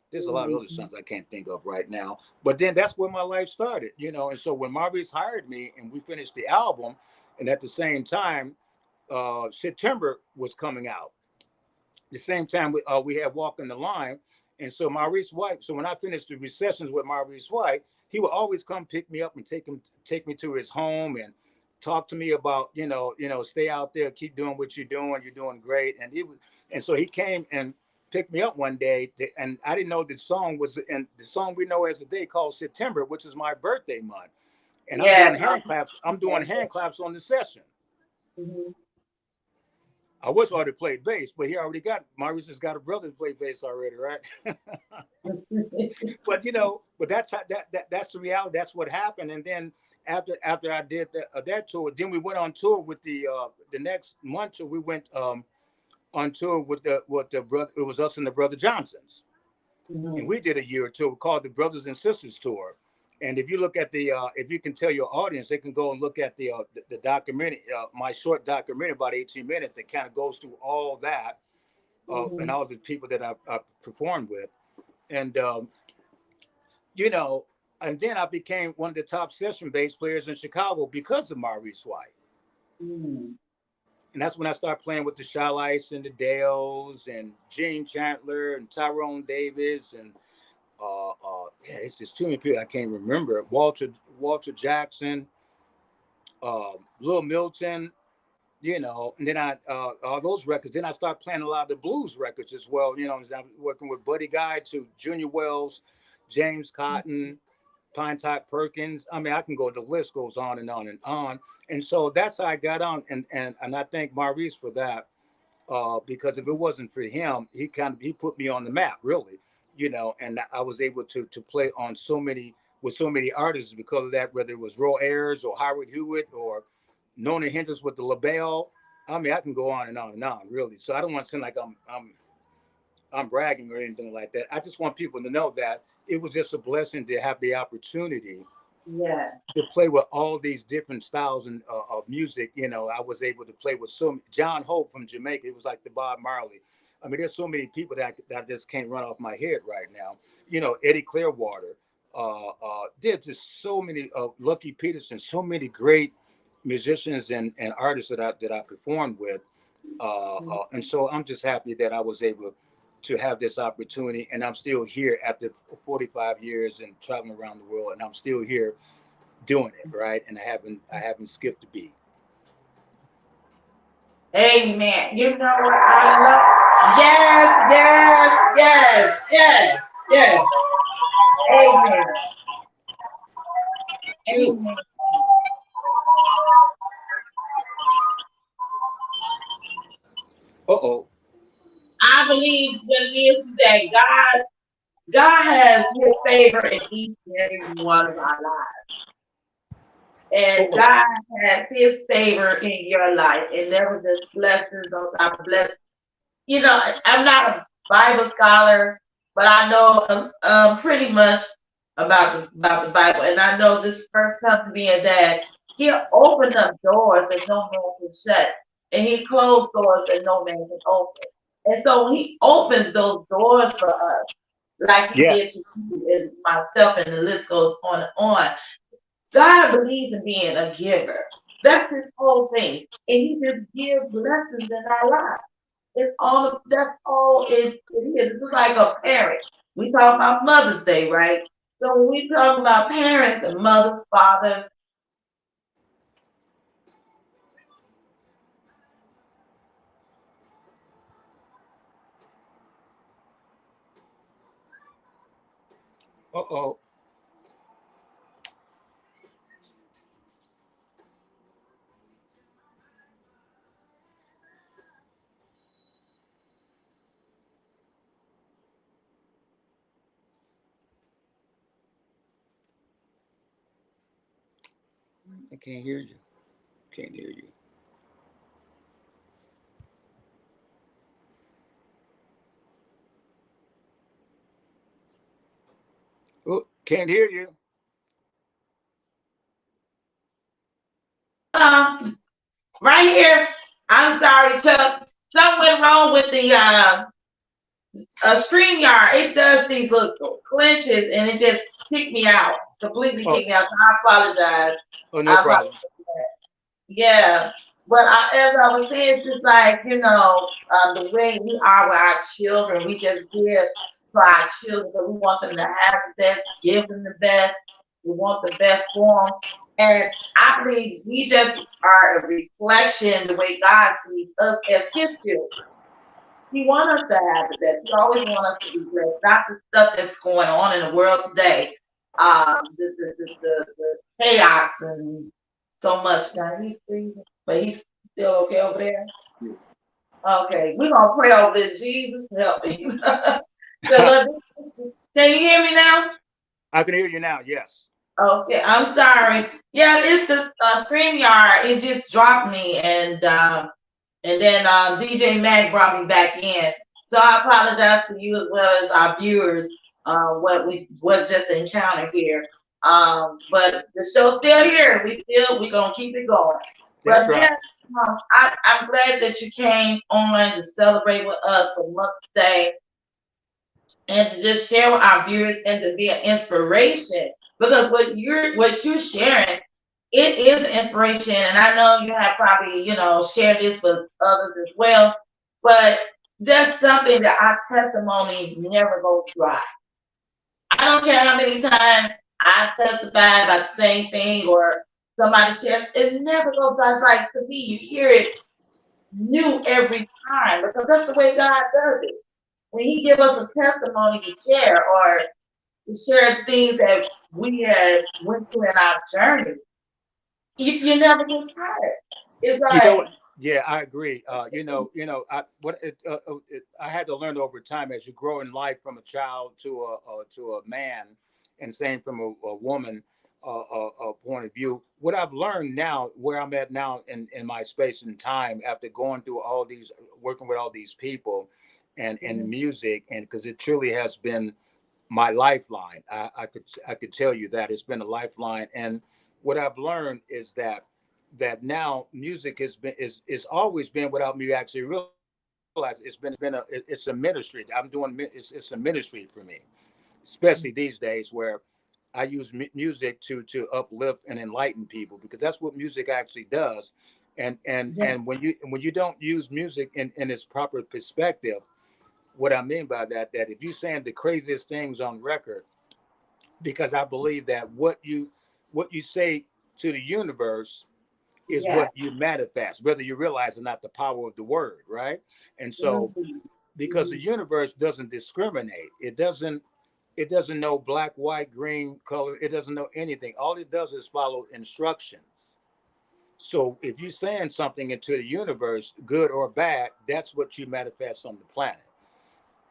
Speaker 4: there's a lot of other
Speaker 1: Mhm.
Speaker 4: songs I can't think of right now. But then that's where my life started, you know. And so when Maurice hired me and we finished the album, and at the same time, September was coming out. The same time we had Walking the Line, and so Maurice White. So when I finished the recessions with Maurice White, he would always come pick me up and take me to his home and talk to me about stay out there, keep doing what you're doing. You're doing great. And so he came and picked me up one day, and I didn't know the song was and the song we know as a day called September, which is my birthday month. And I'm doing
Speaker 1: Yes.
Speaker 4: hand claps. I'm doing hand claps on the session.
Speaker 1: Mhm.
Speaker 4: I wish I would have played bass, but he already got Maurice has got a brother to play bass already, right? But that's how, that's the reality. That's what happened. And then after I did that tour, then we went on tour with the next month. So we went on tour with the brother. It was us and the Brother Johnsons, and we did a year tour called the Brothers and Sisters Tour. And if you look at if you can tell your audience, they can go and look at the documentary, my short documentary, about 18 minutes, that kind of goes through all that and all the people that I performed with. And, you know, and then I became one of the top session bass players in Chicago because of Maurice White. And that's when I started playing with the Shalice and the Dales and Gene Chandler and Tyrone Davis and yeah, it's just too many people I can't remember. Walter Jackson, Lil Milton, you know, and then all those records. Then I started playing a lot of the blues records as well. You know, as I'm working with Buddy Guy to Junior Wells, James Cotton, Pine Top Perkins. I mean, I can go. The list goes on and on and on. And so that's how I got on. And I thank Maurice for that, because if it wasn't for him, he put me on the map, really. You know, and I was able to play on with so many artists because of that, whether it was Roy Ayers or Howard Hewitt or Nona Hendrix with the LaBelle. I mean, I can go on and on and on, really. So I don't want to seem like I'm bragging or anything like that. I just want people to know that it was just a blessing to have the opportunity to play with all these different styles of music. You know, I was able to play with John Hope from Jamaica. It was like the Bob Marley. I mean, there's so many people that I just can't run off my head right now. You know, Eddie Clearwater. There's just so many, Lucky Peterson, so many great musicians and artists that I performed with. And so I'm just happy that I was able to have this opportunity, and I'm still here after 45 years and traveling around the world, and I'm still here doing it, right? And I haven't skipped a beat.
Speaker 1: Amen. You know what I love? Yes. Amen. Amen.
Speaker 4: Uh-oh.
Speaker 1: I believe what it is that God has his favor in each and every one of our lives. And God has his favor in your life. And there was just blessings on top of blessings. You know, I'm not a Bible scholar, but I know pretty much about the Bible. And I know this first comes to me is that he'll open up doors that no man can shut. And he closed doors that no man can open. And so when he opens those doors for us, like he did to you and myself, and the list goes on and on. God believes in being a giver. That's his whole thing. And he just gives blessings in our lives. That's all it is. It's like a parent. We talk about Mother's Day, right? So when we talk about parents and mothers, fathers,
Speaker 4: Uh-oh. I can't hear you. Can't hear you. Oh, can't hear you.
Speaker 1: right here. I'm sorry, Chuck. Something went wrong with the StreamYard. It does these little clinches, and it just kicked me out. Completely kicked me out. So I apologize.
Speaker 4: Oh, no problem.
Speaker 1: Yeah. But as I was saying, it's just like, you know, the way we are with our children, we just give for our children, but we want them to have the best, give them the best. We want the best for them. And I believe we just are a reflection the way God sees us as his children. He wants us to have the best. He always wants us to be blessed. Not the stuff that's going on in the world today. The chaos and so much. Now he's freezing, but he's still okay over there. Okay, we're gonna pray over this. Jesus help me. So, can you hear me now?
Speaker 4: I can hear you now. Yes.
Speaker 1: Okay, I'm sorry. Yeah, it's the StreamYard. It just dropped me, and then DJ Mac brought me back in. So I apologize to you as well as our viewers. What we was just encountered here. But the show's still here. We gonna keep it going.
Speaker 4: That's
Speaker 1: But
Speaker 4: right.
Speaker 1: yeah, I'm glad that you came on to celebrate with us for Mother's Day and to just share with our viewers and to be an inspiration because what you're sharing, it is an inspiration, and I know you have probably shared this with others as well, but that's something that our testimony never goes dry. I don't care how many times I testify about the same thing or somebody shares, it never goes dry. It's like, to me, you hear it new every time because that's the way God does it. When He give us a testimony to share or to share things that we had went through in our journey, you never get tired. It's
Speaker 4: You know
Speaker 1: like,
Speaker 4: what? Yeah, I agree. I had to learn over time as you grow in life from a child to a man, and same from a woman point of view. What I've learned now, where I'm at now in my space and time, after going through all these, working with all these people, and music, and because it truly has been my lifeline. I could tell you that it's been a lifeline. And what I've learned is that now music is always been, without me actually realize, it's a ministry. It's a ministry for me, especially these days where I use music to uplift and enlighten people, because that's what music actually does. And when you don't use music in its proper perspective, what I mean by that if you're saying the craziest things on record, because I believe that what you say to the universe is
Speaker 1: yeah,
Speaker 4: what you manifest, whether you realize or not the power of the word, right? And so,
Speaker 1: mhm,
Speaker 4: because the
Speaker 1: mhm,
Speaker 4: universe doesn't discriminate, it doesn't know black, white, green, color. It doesn't know anything. All it does is follow instructions. So if you're saying something into the universe, good or bad, that's what you manifest on the planet.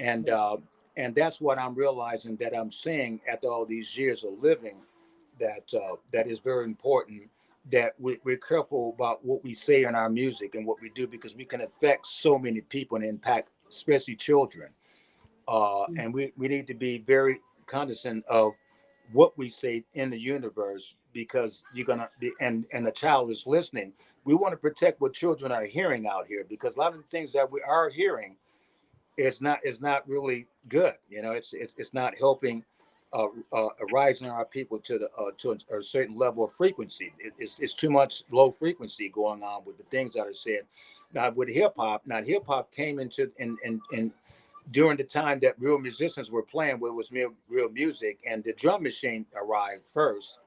Speaker 4: and
Speaker 1: yeah,
Speaker 4: uh, and that's what I'm realizing, that I'm seeing after all these years of living, that is very important, that we're careful about what we say in our music and what we do, because we can affect so many people and impact, especially children. And we need to be very cognizant of what we say in the universe, because you're gonna be, and the child is listening. We want to protect what children are hearing out here, because a lot of the things that we are hearing, it's not really good. It's not helping rising our people to a certain level of frequency. It's too much low frequency going on with the things that are said. Now with hip hop, hip hop came into and during the time that real musicians were playing, where it was real music, and the drum machine arrived first,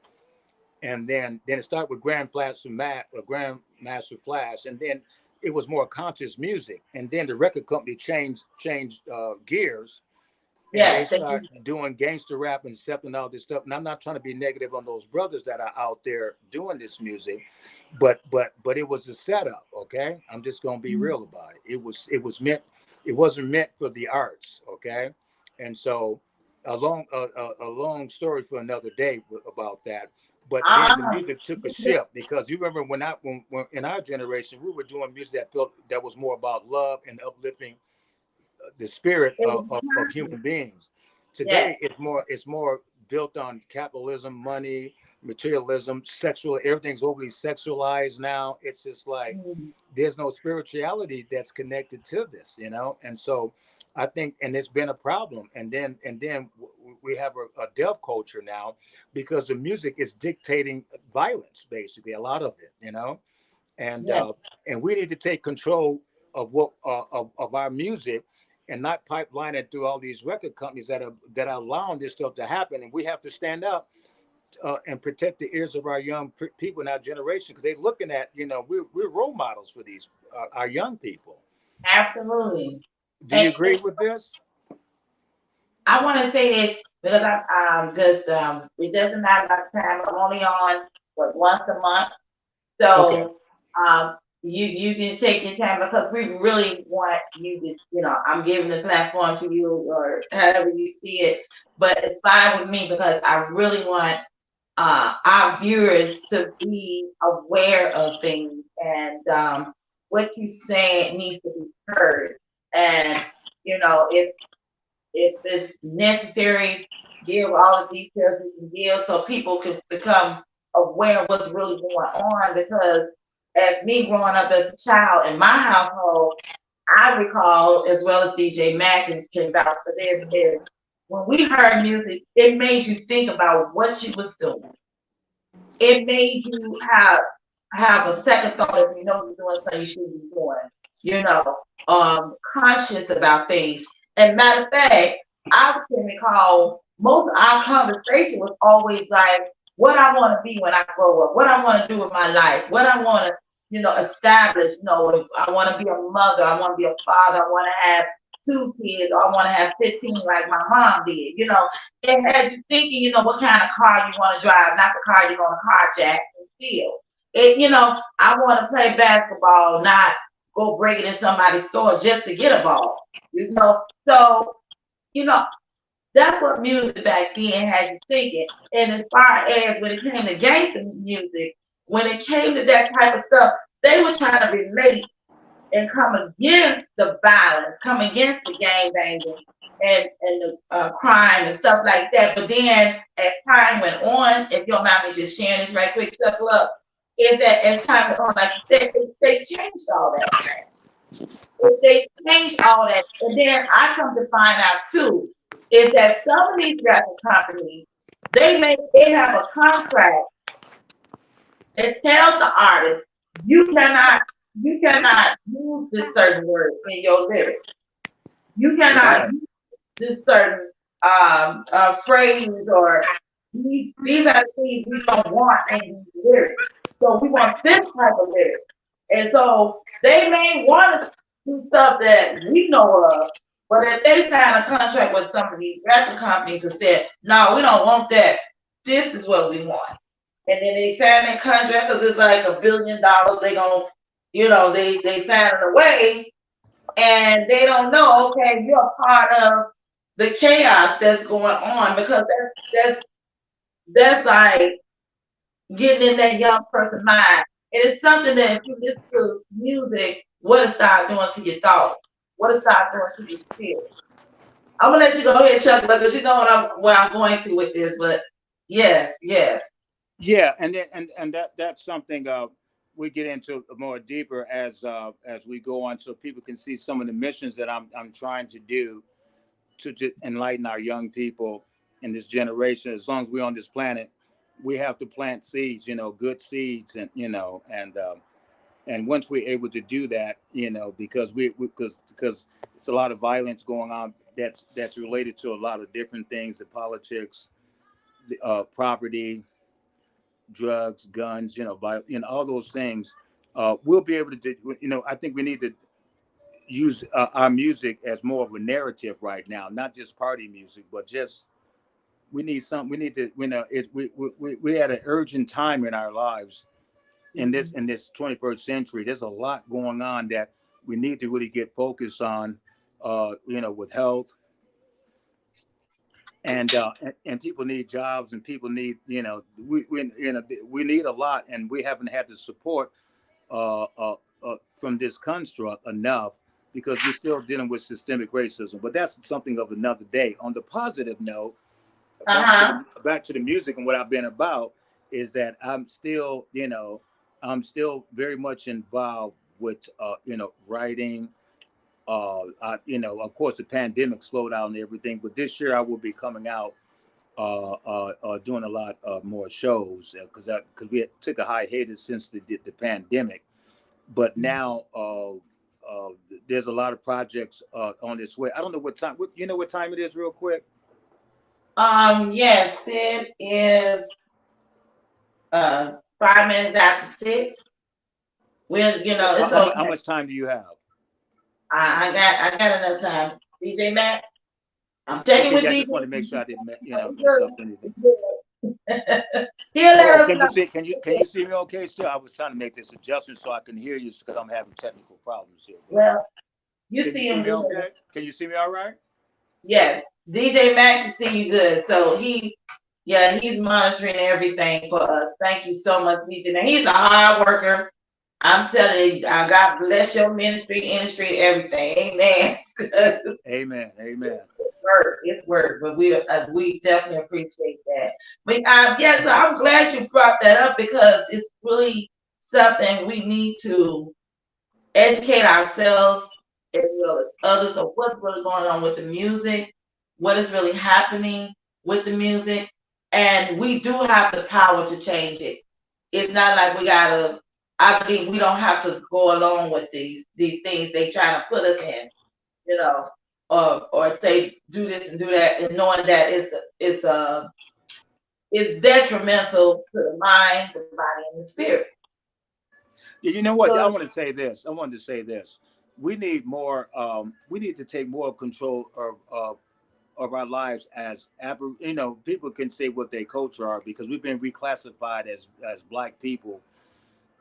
Speaker 4: and then it started with Grandmaster Flash, and then it was more conscious music, and then the record company changed gears, and they
Speaker 1: yes,
Speaker 4: start doing gangster rap and accepting all this stuff. And I'm not trying to be negative on those brothers that are out there doing this music, but it was a setup. Okay, I'm just gonna be real about it. It was meant. It wasn't meant for the arts. Okay, and so a long story for another day about that. But then the
Speaker 1: uh-uh.
Speaker 4: music took a shift, because you remember when in our generation we were doing music that was more about love and uplifting the spirit of human beings.
Speaker 1: Yes,
Speaker 4: Today, it's more built on capitalism, money, materialism, sexual. Everything's overly sexualized now. It's just like
Speaker 1: mhm,
Speaker 4: there's no spirituality that's connected to this. And so I think, and it's been a problem. And then we have a deaf culture now, because the music is dictating violence, basically a lot of it. and
Speaker 1: yes,
Speaker 4: uh, and we need to take control of what of our music, and not pipeline it through all these record companies that are allowing this stuff to happen. And we have to stand up and protect the ears of our young people in our generation, because they're looking at, we're role models for these our young people.
Speaker 1: absolutely.
Speaker 4: Do you
Speaker 1: And
Speaker 4: agree with this?
Speaker 1: I want to say this because just it doesn't matter about the time. I'm only on once a month,
Speaker 4: Okay.
Speaker 1: so you can take your time because we really want you to, I'm giving the platform to you or however you see it, but it's fine with me because I really want our viewers to be aware of things, and what you saying needs to be heard. And you know, if it's necessary, give all the details we can give so people can become aware of what's really going on. Because as me growing up as a child in my household, I recall, as well as DJ Mack can vouch for this, is when we heard music, it made you think about what you was doing. It made you have a second thought if you know you're doing something you shouldn't be doing. You know, conscious about things. And matter of fact, I can recall most of our conversation was always like, what I want to be when I grow up, what I want to do with my life, what I want to, you know, establish. You know, if I want to be a mother, I want to be a father, I want to have 2 kids, or I want to have 15 like my mom did. You know, it had you thinking, you know, what kind of car you want to drive, not the car you're going to carjack and steal. It, you know, I want to play basketball, not go break it in somebody's store just to get a ball. You know, so you know, that's what music back then had you thinking. And as far as when it came to gangster music, when it came to that type of stuff, they were trying to relate and come against the violence, come against the gang banging and the crime and stuff like that. But then as time went on, if you don't mind me just sharing this right quick, CHUCKALUCK, is that as time went on, like you said, they changed all that. If they changed all that, and then I come to find out too, is that some of these record companies, they have a contract that tells the artist you cannot use this certain word in your lyrics. You cannot use this certain phrase, or these are the things we don't want in these lyrics. So we want this type of lyrics. And so they may want to do stuff that we know of, but if they sign a contract with some of these record companies and said, no, we don't want that, this is what we want. And then they sign that contract because it's like $1 billion. They gonna, you know, they sign it away, and they don't know, okay, you're a part of the chaos that's going on, because that's like getting in that young person's mind. And it's something that if you listen to music, what it starts doing to your thoughts, what it starts doing to your spirit. I'm gonna let you go ahead, Chuck, because you know where I'm going to with this. But yes.
Speaker 4: Yeah, and then and that's something we get into more deeper as we go on, so people can see some of the missions that I'm trying to do to enlighten our young people in this generation. As long as we're on this planet, we have to plant seeds, you know, good seeds, and you know, and once we're able to do that, you know, because because it's a lot of violence going on that's related to a lot of different things, the politics, the property, drugs, guns, you know, all those things. We'll be able to do, you know, I think we need to use our music as more of a narrative right now, not just party music, but just we need some. We need to, you know, we had an urgent time in our lives in this 21st century. There's a lot going on that we need to really get focused on, you know, with health, and people need jobs, and people need, you know, we need a lot, and we haven't had the support from this construct enough, because we're still dealing with systemic racism. But that's something of another day. On the positive note, back to the music and what I've been about is that I'm still, you know, I'm still very much involved with, you know, writing. You know, of course, the pandemic slowed down everything, but this year I will be coming out, doing a lot more shows, because we took a hiatus since the pandemic. But now there's a lot of projects on its way. I don't know what time. You know what time it is, real quick?
Speaker 1: Yes, it is 5 minutes after 6. When you know it's okay.
Speaker 4: How much time do you have?
Speaker 1: I got enough time. DJ Matt, I'm checking with
Speaker 4: I
Speaker 1: DJ.
Speaker 4: just want to make sure I didn't, you know, mess up anything. Can you see me okay still? I was trying to make this adjustment so I can hear you, because I'm having technical problems here.
Speaker 1: Well,
Speaker 4: can you see me okay? Can you see me all right?
Speaker 1: Yes, DJ Matt can see you good. So he Yeah, he's monitoring everything for us. Thank you so much, Deacon. And he's a hard worker. I'm telling you, God bless your ministry, industry, everything. Amen. It's
Speaker 4: Amen. Amen.
Speaker 1: work. It's work. But we definitely appreciate that. But yeah, so I'm glad you brought that up because it's really something we need to educate ourselves as well as others of what's really going on with the music, what is really happening with the music, and we do have the power to change it. It's not like we gotta. I believe we don't have to go along with these things they trying to put us in, you know, or say do this and do that, and knowing that it's detrimental to the mind, the body, and the spirit.
Speaker 4: Yeah, you know what? I
Speaker 1: So,
Speaker 4: want to say this. I wanted to say this. We need more. We need to take more control of our lives as you know, people can say what their culture are because we've been reclassified as black people,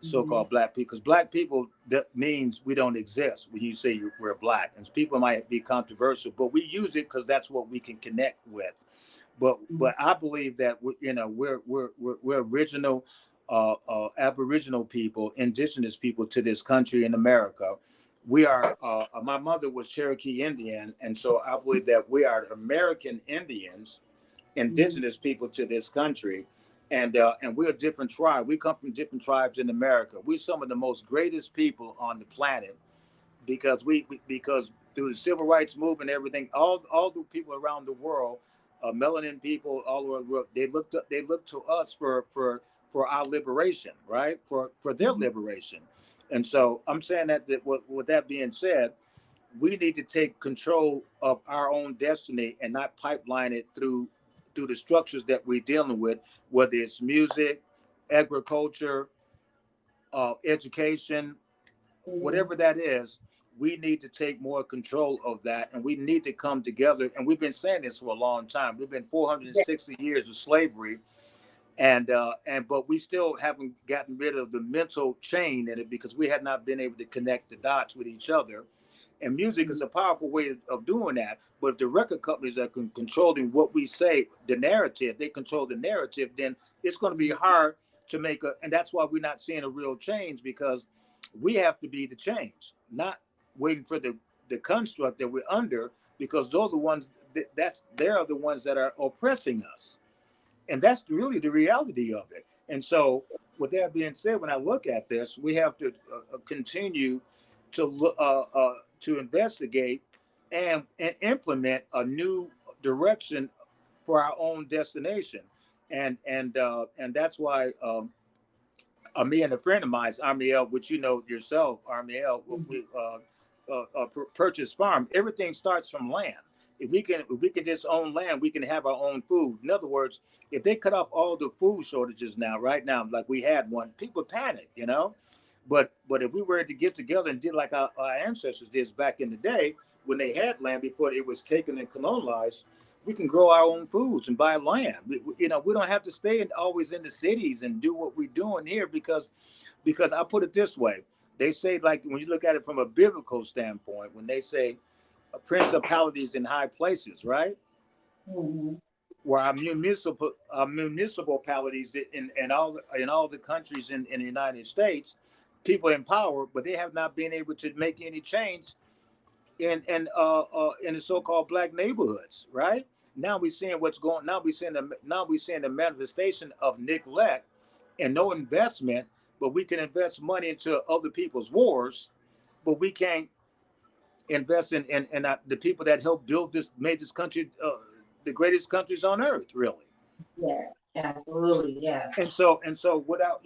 Speaker 1: mhm,
Speaker 4: so-called black people. Because black people, that means we don't exist when you say we're black, and people might be controversial, but we use it because that's what we can connect with.
Speaker 1: mhm,
Speaker 4: But I believe that you know, we're original Aboriginal people, indigenous people to this country in America. We are. My mother was Cherokee Indian, and so I believe that we are American Indians,
Speaker 1: mhm,
Speaker 4: indigenous people to this country, and we're a different tribe. We come from different tribes in America. We're some of the most greatest people on the planet because because through the civil rights movement, everything, all the people around the world, melanin people all over the world, they looked to us for our liberation, right? For their
Speaker 1: mhm.
Speaker 4: liberation. And so I'm saying that with that being said, we need to take control of our own destiny and not pipeline it through the structures that we're dealing with, whether it's music, agriculture, education,
Speaker 1: Mhm.
Speaker 4: whatever that is. We need to take more control of that, and we need to come together. And we've been saying this for a long time. We've been
Speaker 1: Yeah.
Speaker 4: 460 years of slavery, and but we still haven't gotten rid of the mental chain in it because we had not been able to connect the dots with each other. And music is
Speaker 1: Mhm.
Speaker 4: a powerful way of doing that. But if the record companies are controlling what we say, the narrative, they control the narrative, then it's going to be hard to make a. And that's why we're not seeing a real change because we have to be the change, not waiting for the construct that we're under because those are the ones they're the ones that are oppressing us, and that's really the reality of it. And so, with that being said, when I look at this, we have to continue to look to investigate and implement a new direction for our own destination, and that's why me and a friend of mine, Armiel, which you know yourself, Armiel,
Speaker 1: Mhm.
Speaker 4: we purchase farm. Everything starts from land. If we can just own land, we can have our own food. In other words, if they cut off all the food shortages now, right now, like we had one, people panic, you know. But if we were to get together and did like our ancestors did back in the day when they had land before it was taken and colonized, we can grow our own foods and buy land. You know, we don't have to stay always in the cities and do what we're doing here because I put it this way. They say, like, when you look at it from a biblical standpoint, when they say principalities in high places, right?
Speaker 1: Mhm.
Speaker 4: Where our municipal polities in all the countries in the United States, people in power, but they have not been able to make any change in the so-called black neighborhoods, right? Now we're seeing what's going. Now we're seeing the manifestation of neglect and no investment. But we can invest money into other people's wars, but we can't invest in the people that helped build made this country the greatest countries on earth, really.
Speaker 1: Yeah, absolutely. Yeah.
Speaker 4: And so without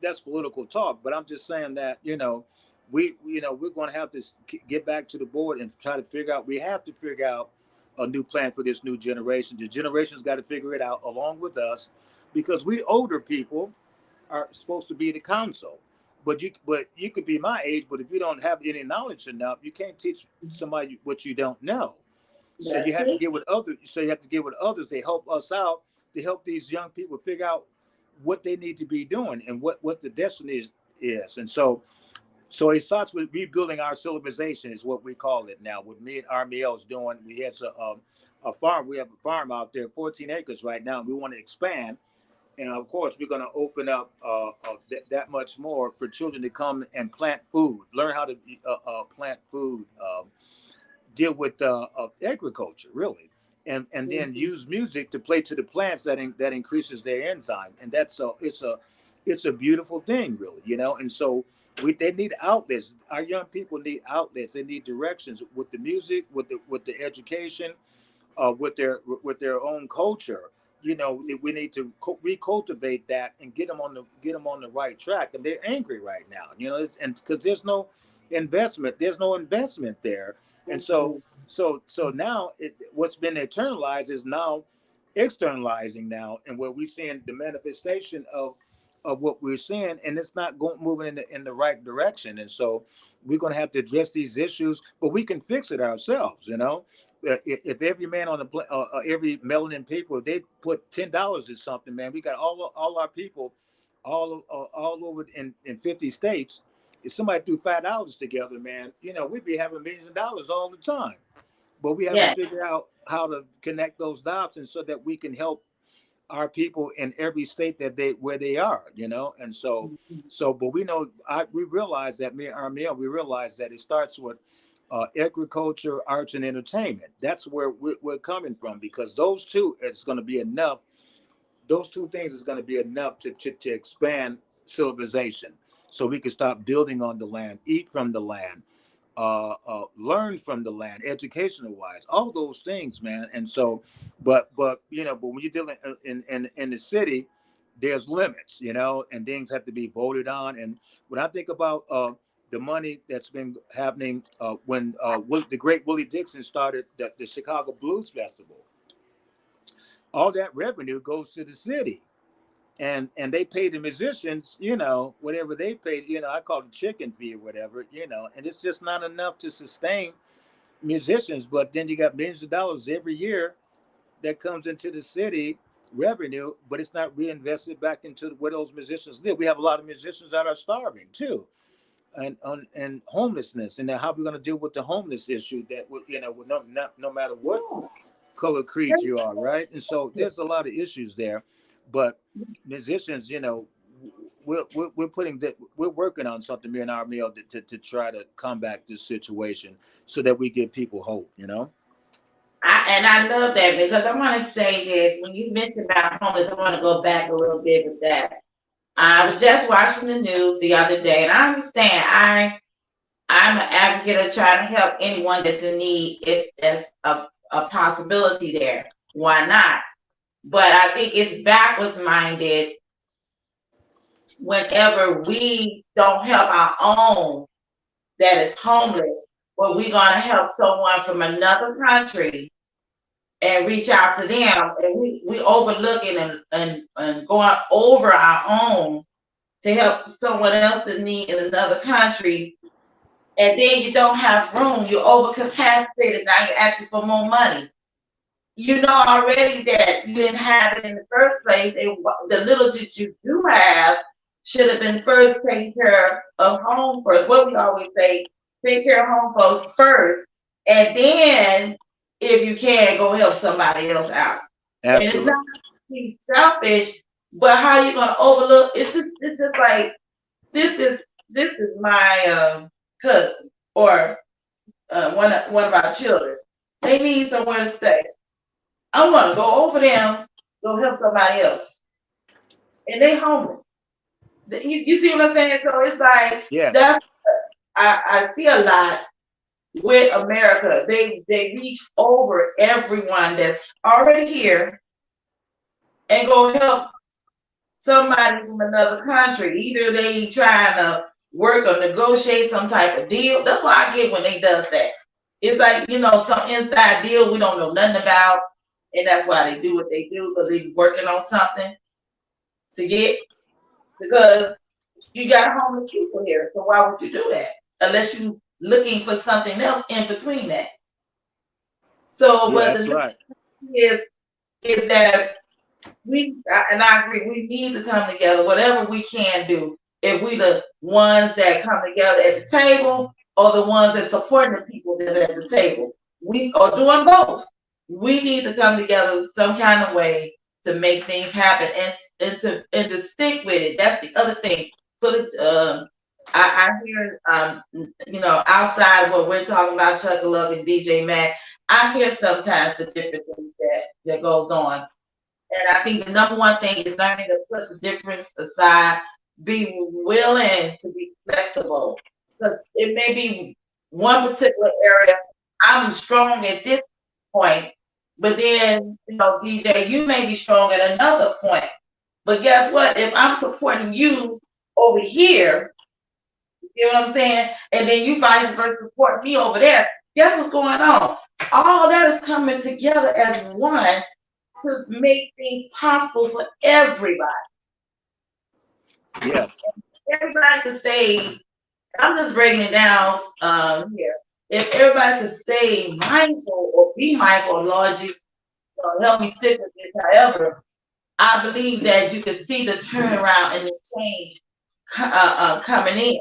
Speaker 4: that's political talk, but I'm just saying that we're going to have to get back to the board and try to figure out. We have to figure out a new plan for this new generation. The generation's got to figure it out along with us, because we older people are supposed to be the council. But you could be my age, but if you don't have any knowledge enough, you can't teach somebody what you don't know. So you
Speaker 1: That's
Speaker 4: have to
Speaker 1: true.
Speaker 4: get with others. So you have to get with others. They help us out to help these young people figure out what they need to be doing and what the destiny is. And so it starts with rebuilding our civilization, is what we call it now. What me and Armiel is doing, we had a farm. We have a farm out there, 14 acres right now. And we want to expand. And of course, we're going to open up that much more for children to come and plant food, learn how to plant food, deal with agriculture, really, and then use music to play to the plants that increases their enzyme, and it's a beautiful thing, really, you know. And so they need outlets. Our young people need outlets. They need directions with the music, with the education, with their own culture. You know, we need to recultivate that and get them on the right track. And they're angry right now, you know, and because there's no investment there. And so now what's been internalized is now externalizing now, and where we're seeing the manifestation of what we're seeing, and it's not moving in the right direction. And so we're going to have to address these issues, but we can fix it ourselves, you know. If every man on the every melanin people, if they put $10 or something, man, we got all our people all over in 50 states. If somebody threw $5 together, man, you know, we'd be having millions of dollars all the time. But we haven't figured out how to connect those dots, and so that we can help our people in every state where they are, you know. And so but we know, we realize that, me and Armiel, we realize that it starts with agriculture, arts, and entertainment. That's where we're coming from, because those two is going to be enough. Those two things is going to be enough to expand civilization, so we can start building on the land, eat from the land, learn from the land, educational wise, all those things, man. And so, but you know, but when you're dealing in the city, there's limits, you know, and things have to be voted on. And when I think about the money that's been happening when the great Willie Dixon started the Chicago Blues Festival, all that revenue goes to the city. And they pay the musicians, you know, whatever they pay, you know, I call it chicken fee or whatever, you know, and it's just not enough to sustain musicians. But then you got millions of dollars every year that comes into the city revenue, but it's not reinvested back into where those musicians live. We have a lot of musicians that are starving too, and homelessness, and then how we're going to deal with the homeless issue that, you know, no matter what color creed you are, right? And so there's a lot of issues there. But musicians, you know, we're putting that, we're working on something, me and our meal, to try to combat this situation so that we give people hope, you know.
Speaker 1: I love that, because I want to say that when you mentioned about homeless, I want to go back a little bit with that. I was just watching the news the other day, and I understand I'm an advocate of trying to help anyone that's in need if there's a possibility there. Why not? But I think it's backwards minded whenever we don't help our own that is homeless, but we're going to help someone from another country and reach out to them, and we overlooking and going over our own to help someone else in need in another country, and then you don't have room, you're overcapacitated, now you're asking for more money. You know already that you didn't have it in the first place, and the little that you do have should have been first taking care of home first. What we always say, take care of home folks first, and then if you can, go help somebody else out. Absolutely. And it's not being selfish, but how you gonna overlook? It's just like this is my cousin or one of our children. They need somewhere to stay. I'm gonna go over them, go help somebody else, and they homeless. You see what I'm saying? So it's like, that's I see a lot with America. They reach over everyone that's already here and go help somebody from another country. Either they trying to work or negotiate some type of deal. That's what I get when they does that. It's like, you know, some inside deal we don't know nothing about, and that's why they do what they do, because they're working on something to get, because you got homeless people here. So why would you do that? Unless you looking for something else in between that. So, but the right. is that and I agree, we need to come together, whatever we can do. If we the ones that come together at the table, or the ones that supporting the people that's at the table, we are doing both. we need to come together some kind of way to make things happen and to stick with it. That's the other thing. Put it. I hear outside of what we're talking about, CHUCKALUCK and DJ Mac, I hear sometimes the different things that goes on. And I think the number one thing is learning to put the difference aside, be willing to be flexible. Because it may be one particular area I'm strong at this point, but then, DJ, you may be strong at another point. But guess what? If I'm supporting you over here, you know what I'm saying? And then you vice versa support me over there. Guess what's going on? All that is coming together as one to make things possible for everybody.
Speaker 4: Yeah.
Speaker 1: Everybody could stay. I'm just breaking it down here. If everybody could stay mindful or be mindful, Lord Jesus, help me stick with this. However, I believe that you can see the turnaround and the change coming in.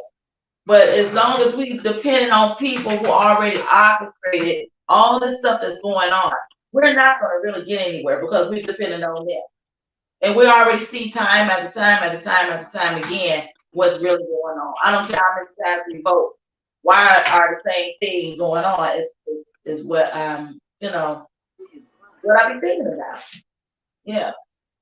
Speaker 1: But as long as we depend on people who already orchestrated all this stuff that's going on, we're not going to really get anywhere because we're dependent on them. And we already see time after time after time after time again what's really going on. I don't care how many times we vote. Why are the same things going on? Is what what I be thinking about. Yeah.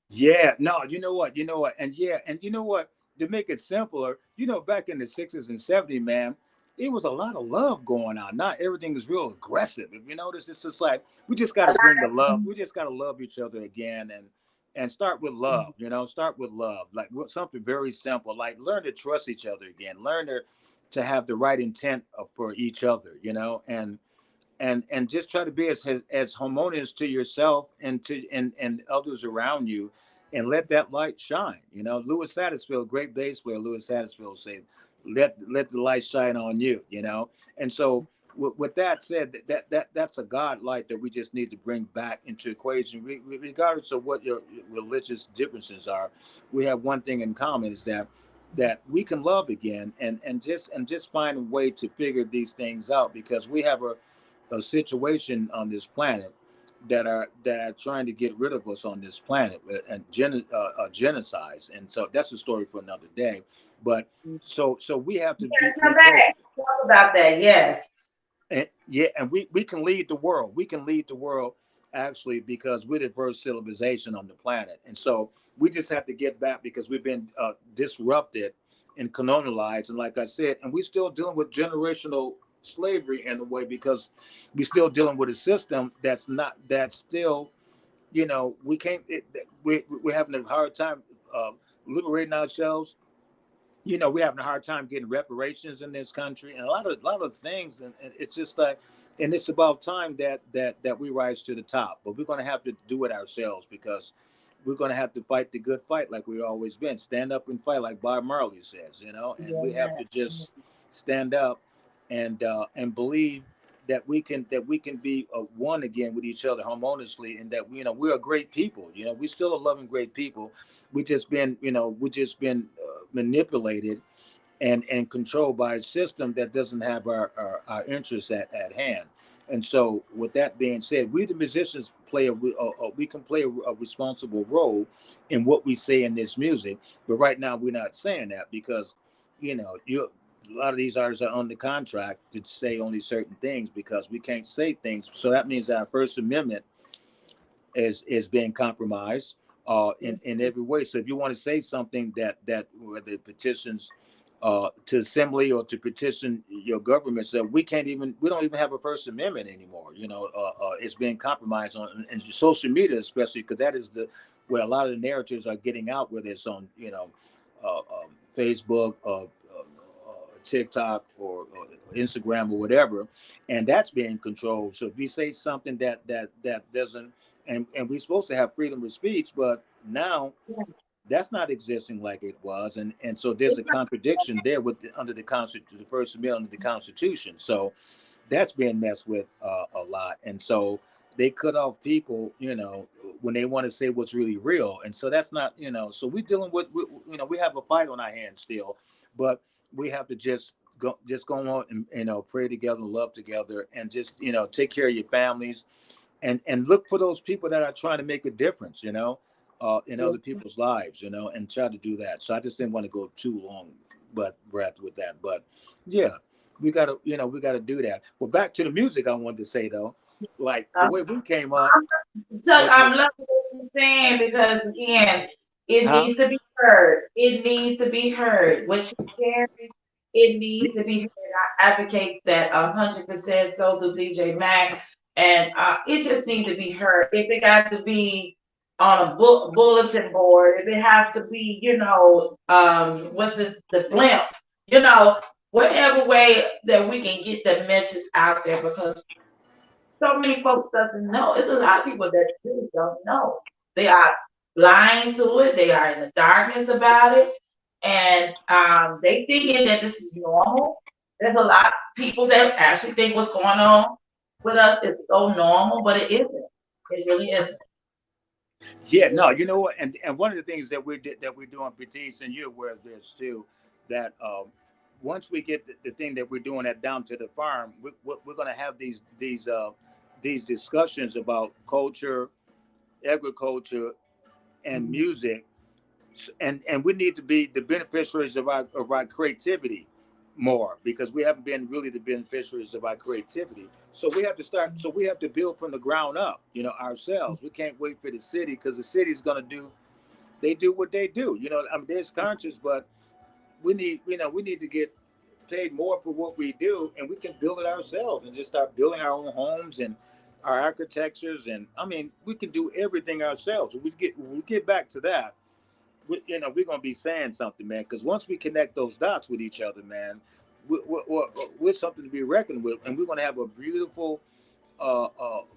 Speaker 4: Yeah, no, and you know what? To make it simpler, back in the '60s and '70s, man, it was a lot of love going on. Not everything is real aggressive. If you notice, it's just like we just got to bring the love. We just got to love each other again, and start with love. Start with love, like something very simple, like learn to trust each other again, learn to have the right intent for each other. And just try to be as harmonious to yourself and others around you, and let that light shine. Louis Satterfield, great bass player, Louis Satterfield say, let the light shine on you. And so with that said, that's a God light that we just need to bring back into equation, regardless of what your religious differences are. We have one thing in common, is that we can love again, and just find a way to figure these things out, because we have a situation on this planet that are trying to get rid of us on this planet, and genocides. And so that's a story for another day. But so we have to be
Speaker 1: Come back. Talk about that. Yes.
Speaker 4: and yeah, and we can lead the world. We can lead the world, actually, because we're the first civilization on the planet. And so we just have to get back, because we've been disrupted and colonialized. And like I said, and we're still dealing with generational slavery in a way, because we're still dealing with a system that's still, we can't, we're having a hard time liberating ourselves. We're having a hard time getting reparations in this country, and a lot of things, and it's just like, and it's about time that we rise to the top. But we're going to have to do it ourselves, because we're going to have to fight the good fight, like we've always been. Stand up and fight, like Bob Marley says. And we have to just stand up and believe that we can be one again with each other harmoniously, and that we're a great people. We still are loving great people. We just been manipulated and controlled by a system that doesn't have our interests at hand. And so, with that being said, we the musicians we can play a responsible role in what we say in this music. But right now, we're not saying that, because a lot of these artists are under contract to say only certain things, because we can't say things. So that means that our First Amendment is being compromised in every way. So if you want to say something that whether it petitions to assembly or to petition your government, so we don't even have a First Amendment anymore. It's being compromised on, and social media especially, because that is where a lot of the narratives are getting out, whether it's on Facebook, TikTok, or Instagram, or whatever, and that's being controlled. So if you say something that doesn't, and we're supposed to have freedom of speech, but now that's not existing like it was, and so there's a contradiction there under the Constitution, the First Amendment under the Constitution. So that's being messed with a lot, and so they cut off people, when they want to say what's really real, and so that's not, So we're dealing with, we have a fight on our hands still, but we have to just go on and pray together, love together, and just take care of your families, and look for those people that are trying to make a difference, you know, in other people's lives, you know, and try to do that. So I just didn't want to go too long, but breath with that. But yeah, we gotta, you know, we gotta do that. Well, back to the music, I wanted to say though, like the way we came up
Speaker 1: Chuck,
Speaker 4: with,
Speaker 1: I'm loving what you're saying because again, it
Speaker 4: huh?
Speaker 1: needs to be heard. It needs to be heard. What you're sharing, it needs to be heard. I advocate that 100%. So do DJ Mac, and it just needs to be heard. If it got to be on a bulletin board, if it has to be, you know, what's this, the blimp, you know, whatever way that we can get the message out there because so many folks doesn't know. It's a lot of people that really don't know. They are blind to it. They are in the darkness about it, and they thinking that this is normal. There's a lot of people that actually think what's going on with us is so normal, but it isn't. It really isn't.
Speaker 4: Yeah, no, you know what, and one of the things that we did that we do on Patice, and you're aware of this too, that once we get the thing that we're doing at down to the farm, we're going to have these discussions about culture, agriculture, and
Speaker 1: Mhm.
Speaker 4: music, and we need to be the beneficiaries of our creativity more because we haven't been really the beneficiaries of our creativity. So we have to start. So we have to build from the ground up, you know, ourselves. We can't wait for the city because the city's going to do. They do what they do. You know, I mean, there's conscience, but we need, you know, we need to get paid more for what we do, and we can build it ourselves and just start building our own homes and our architectures. And I mean, we can do everything ourselves. We get back to that, you know, we're gonna be saying something, man. Because once we connect those dots with each other, man, we're something to be reckoned with, and we're gonna have a beautiful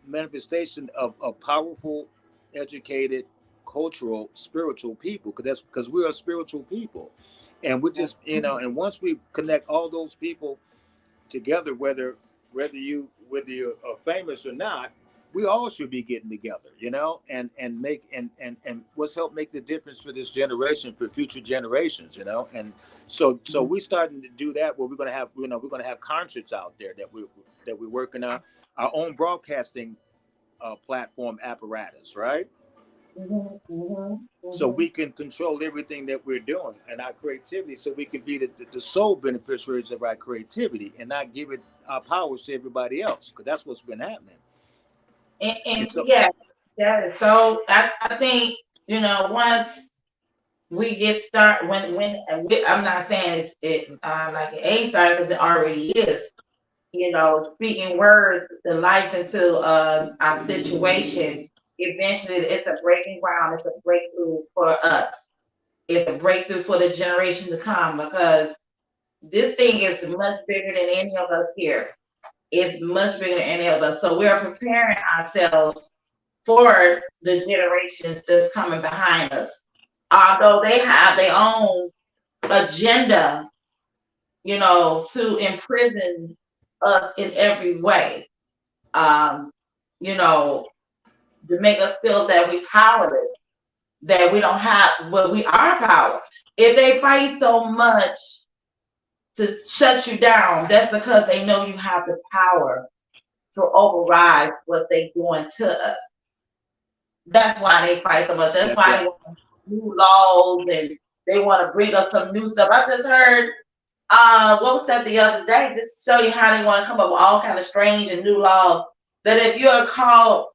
Speaker 4: manifestation of a powerful, educated, cultural, spiritual people. Because that's because we're a spiritual people, and we just, you know, and once we connect all those people together, whether you're famous or not, we all should be getting together, you know, and make and what's help make the difference for this generation, for future generations, you know. And so we're starting to do that where we're gonna have, you know, we're gonna have concerts out there that we're working on our own broadcasting platform apparatus, right?
Speaker 1: Mhm. Mhm.
Speaker 4: So
Speaker 1: Mhm.
Speaker 4: we can control everything that we're doing and our creativity, so we can be the sole beneficiaries of our creativity and not give it our powers to everybody else, because that's what's been happening.
Speaker 1: And
Speaker 4: And so,
Speaker 1: yeah, that is so. I think you know once we get started I'm not saying it like it ain't started because it already is. You know, speaking words, the life into our situation. Eventually, it's a breaking ground. It's a breakthrough for us. It's a breakthrough for the generation to come because this thing is much bigger than any of us here. It's much bigger than any of us. So we are preparing ourselves for the generations that's coming behind us. Although they have their own agenda, you know, to imprison us in every way. Um, you know, to make us feel that we powerless, that we don't have, well, we are power. If they fight so much to shut you down, that's because they know you have the power to override what they're doing to us. That's why they fight so much. That's
Speaker 4: that's
Speaker 1: why
Speaker 4: right.
Speaker 1: they want new laws and they want to bring us some new stuff. I just heard what was that the other day? Just to show you how they want to come up with all kind of strange and new laws. That if you're caught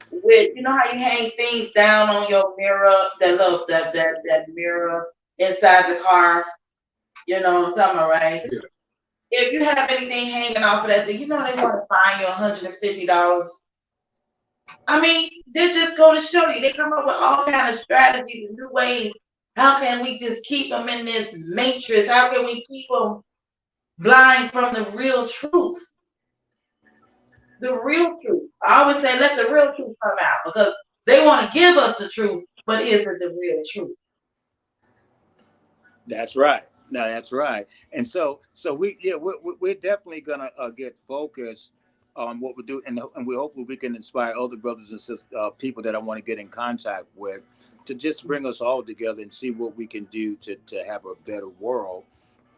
Speaker 1: with, you know how you hang things down on your mirror, that little that mirror inside the car, you know what I'm talking about, right?
Speaker 2: Yeah.
Speaker 1: If you have anything hanging off of that, you know they want to fine you $150. I mean, they just go to show you. They come up with all kind of strategies and new ways. How can we just keep them in this matrix? How can we keep them blind from the real truth? The real truth. I always say, let the real truth come out because they want to give us the truth, but is it the real truth?
Speaker 4: That's right. No, that's right. And so we're definitely gonna get focused on what we do, and we hopefully we can inspire other brothers and sisters, people that I want to get in contact with, to just bring us all together and see what we can do to have a better world.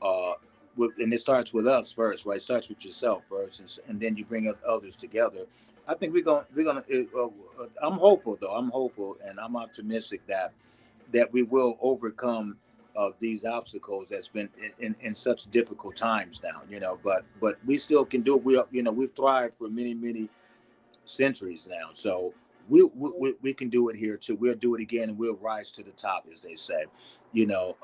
Speaker 4: And it starts with us first, right? It starts with yourself first, and then you bring others together. I think we're gonna. I'm hopeful though. I'm hopeful and I'm optimistic that we will overcome these obstacles that's been in such difficult times now. But we still can do it. We've thrived for many centuries now. So we can do it here too. We'll do it again and we'll rise to the top, as they say. You know.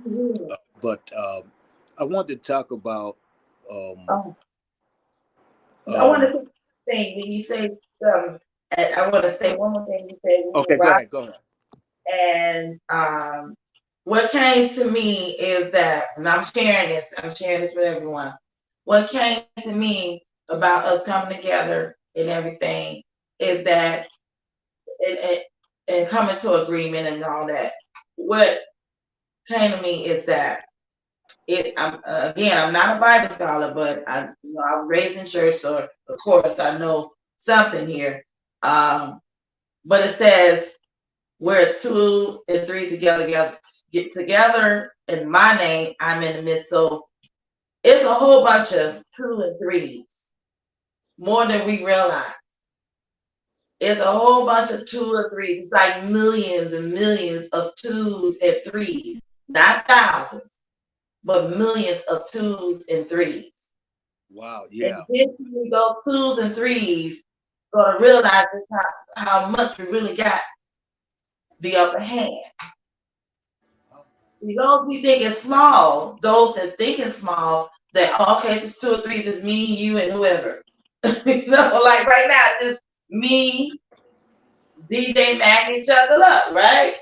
Speaker 1: Mhm.
Speaker 4: But I wanted to talk about. Um,
Speaker 1: Oh, I want to
Speaker 4: um,
Speaker 1: say thing when you say and I want to say one more thing you said when you
Speaker 4: okay, go
Speaker 1: rock
Speaker 4: ahead. Go ahead.
Speaker 1: and what came to me is that, and I'm sharing this with everyone. What came to me about us coming together and everything is that and, and coming to agreement and all that. What came to me is that I'm not a Bible scholar, but I'm raised in church, so of course I know something here. Um, but it says where two and three together get together in my name, I'm in the midst. So it's a whole bunch of two and threes, more than we realize. It's a whole bunch of two or threes. It's like millions and millions of twos and threes, not thousands, but millions of twos and threes.
Speaker 4: Wow.
Speaker 1: And
Speaker 4: Yeah.
Speaker 1: eventually those twos and threes gonna realize just how much we really got the upper hand. Those we think is small, those that think it's small, that okay, it's just two or three, just me, you, and whoever. Like right now, just me, DJ Mac, and Chuckalack, right?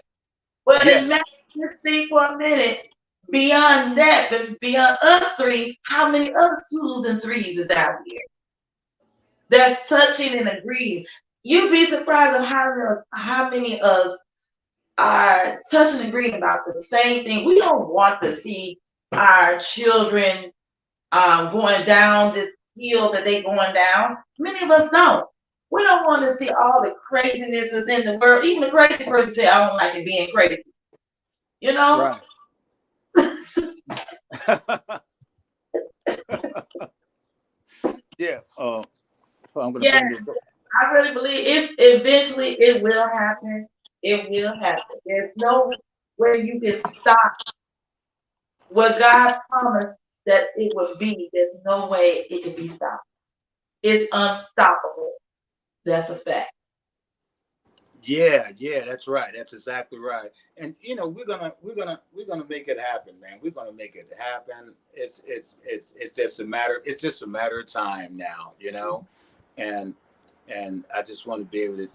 Speaker 1: But
Speaker 4: Yeah.
Speaker 1: imagine just think for a minute, beyond that, but beyond us three, how many other twos and threes is out here that's touching and agreeing? You'd be surprised of how many of us are touching and agreeing about the same thing. We don't want to see our children going down this hill that they going down. Many of us don't. We don't want to see all the craziness that's in the world. Even the crazy person say, I don't like it being crazy. You know?
Speaker 4: Right. Yeah. So I'm gonna
Speaker 1: Yeah,
Speaker 4: bring this up.
Speaker 1: I really believe if eventually it will happen. It will happen. There's no way you can stop what God promised that it would be. There's no way it can be stopped. It's unstoppable. That's a fact.
Speaker 4: Yeah, that's right. That's exactly right. And we're gonna make it happen, man. We're gonna make it happen. It's just a matter. It's just a matter of time now, and and I just want to be able to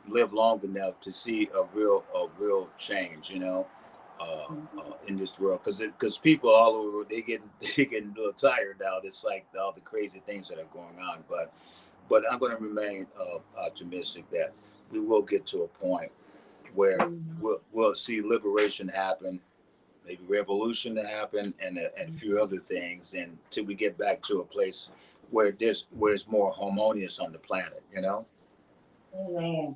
Speaker 4: live long enough to see a real change, in this world, because people all over they getting a little tired now. It's like all the crazy things that are going on, but I'm going to remain optimistic that we will get to a point where
Speaker 1: Mhm.
Speaker 4: we'll see liberation happen, maybe revolution to happen, and a few other things, and till we get back to a place where it's more harmonious on the planet,
Speaker 1: Amen.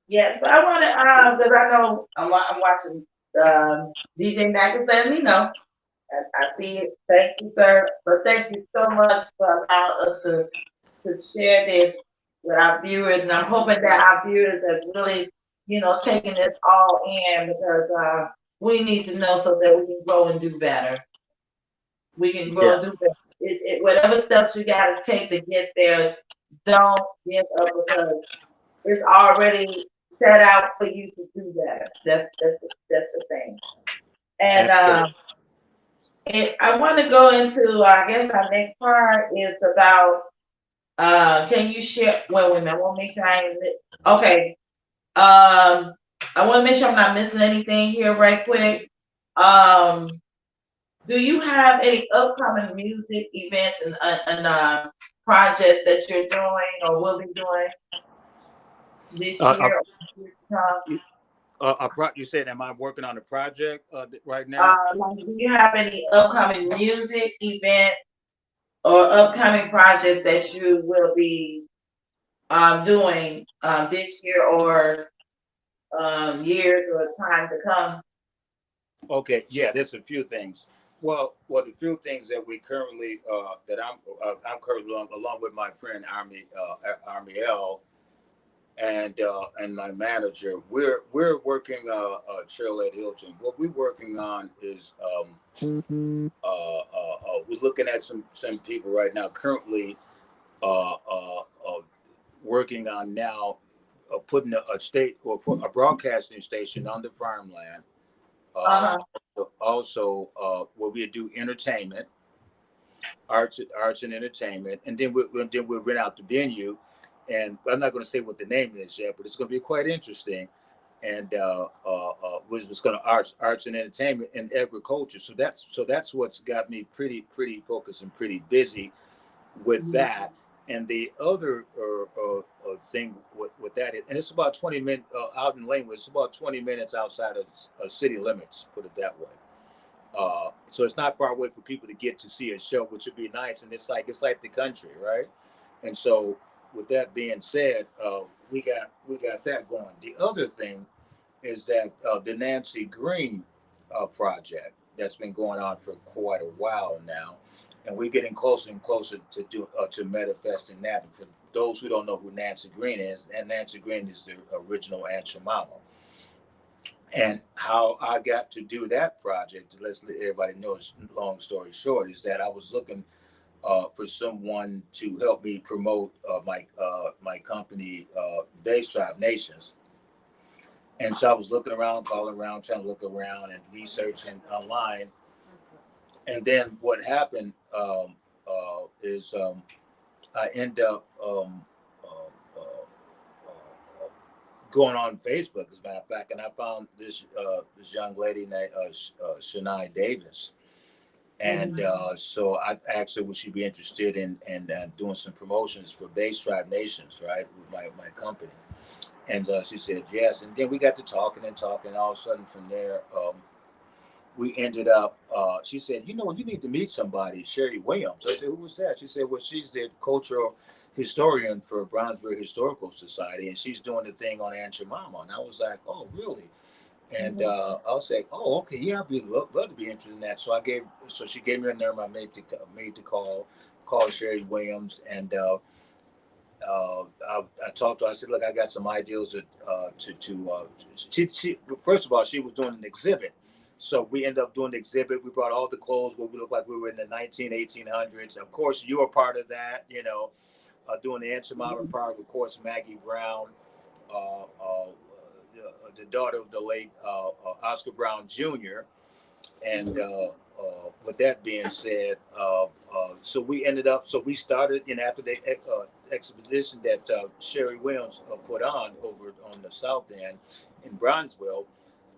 Speaker 1: Yes, but I want to, because I know I'm watching DJ Mack is letting me know. I see it. Thank you, sir. But thank you so much for allowing us to share this with our viewers. And I'm hoping that our viewers have really, taken this all in because we need to know so that we can grow and do better. We can grow
Speaker 4: Yeah.
Speaker 1: and do better. Whatever steps you got to take to get there, don't give up because it's already set out for you to do better. That's the thing. And
Speaker 4: Absolutely.
Speaker 1: I want to go into, I guess our next part is about, can you share, well, wait a minute, I want to make sure I ain't, okay. I want to make sure I'm not missing anything here right quick. Um, do you have any upcoming music events and projects that you're doing or will be doing this
Speaker 4: Uh,
Speaker 1: year or years to come?
Speaker 4: you said, am I working on a project right now?
Speaker 1: Like, do you have any upcoming music event or upcoming projects that you will be doing this year or years or time to come?
Speaker 4: Okay, yeah, there's a few things. The few things that we currently I'm currently along with my friend Army L and my manager, we're working Cheryl at Hilton. What we're working on is we're looking at some people right now currently uh, uh, uh, working on now putting a state or a broadcasting station on the farmland. Uh,
Speaker 1: Uh-huh.
Speaker 4: Also, where we do entertainment, arts and entertainment, and then we'll rent out the venue. And I'm not going to say what the name is yet, but it's going to be quite interesting. And was going to arts and entertainment and agriculture. So that's what's got me pretty focused and pretty busy with that. And the other thing with that, and it's about 20 minutes out in Lanewood. It's about 20 minutes outside of city limits, put it that way. So it's not far away for people to get to see a show, which would be nice. And it's like the country, right? And so, with that being said, we got that going. The other thing is that the Nancy Green project that's been going on for quite a while now, and we're getting closer and closer to manifesting that. And for those who don't know who Nancy Green is, and Nancy Green is the original Aunt Jemima. And how I got to do that project, let's let everybody know, long story short, is that I was looking for someone to help me promote my company, Bass Tribe Nations. And so I was looking around, calling around, trying to look around and researching online. And then what happened is I end up going on Facebook, as a matter of fact, and I found this young lady named Shania Davis. And so I asked her would she be interested in doing some promotions for Bass Tribe Nations, right, with my company. And she said yes. And then we got to talking and talking. All of a sudden, from there, we ended up. She said, you need to meet somebody, Sherry Williams. I said, who was that? She said, well, she's the cultural historian for Brownsburg Historical Society, and she's doing the thing on Aunt Jemima. And I was like, oh, really? And I was like, oh, okay, yeah, love to be interested in that. So she gave me her number. I made the call Sherry Williams, and I talked to her. I said, look, I got some ideas she first of all, she was doing an exhibit. So we ended up doing the exhibit. We brought all the clothes where we looked like we were in the 1800s. Of course, you were part of that, doing the Aunt Jemima part, of course, Maggie Brown, uh, uh, the daughter of the late Oscar Brown Jr. And with that being said, so we started, after the expedition that Sherry Williams put on over on the South End in Bronzeville.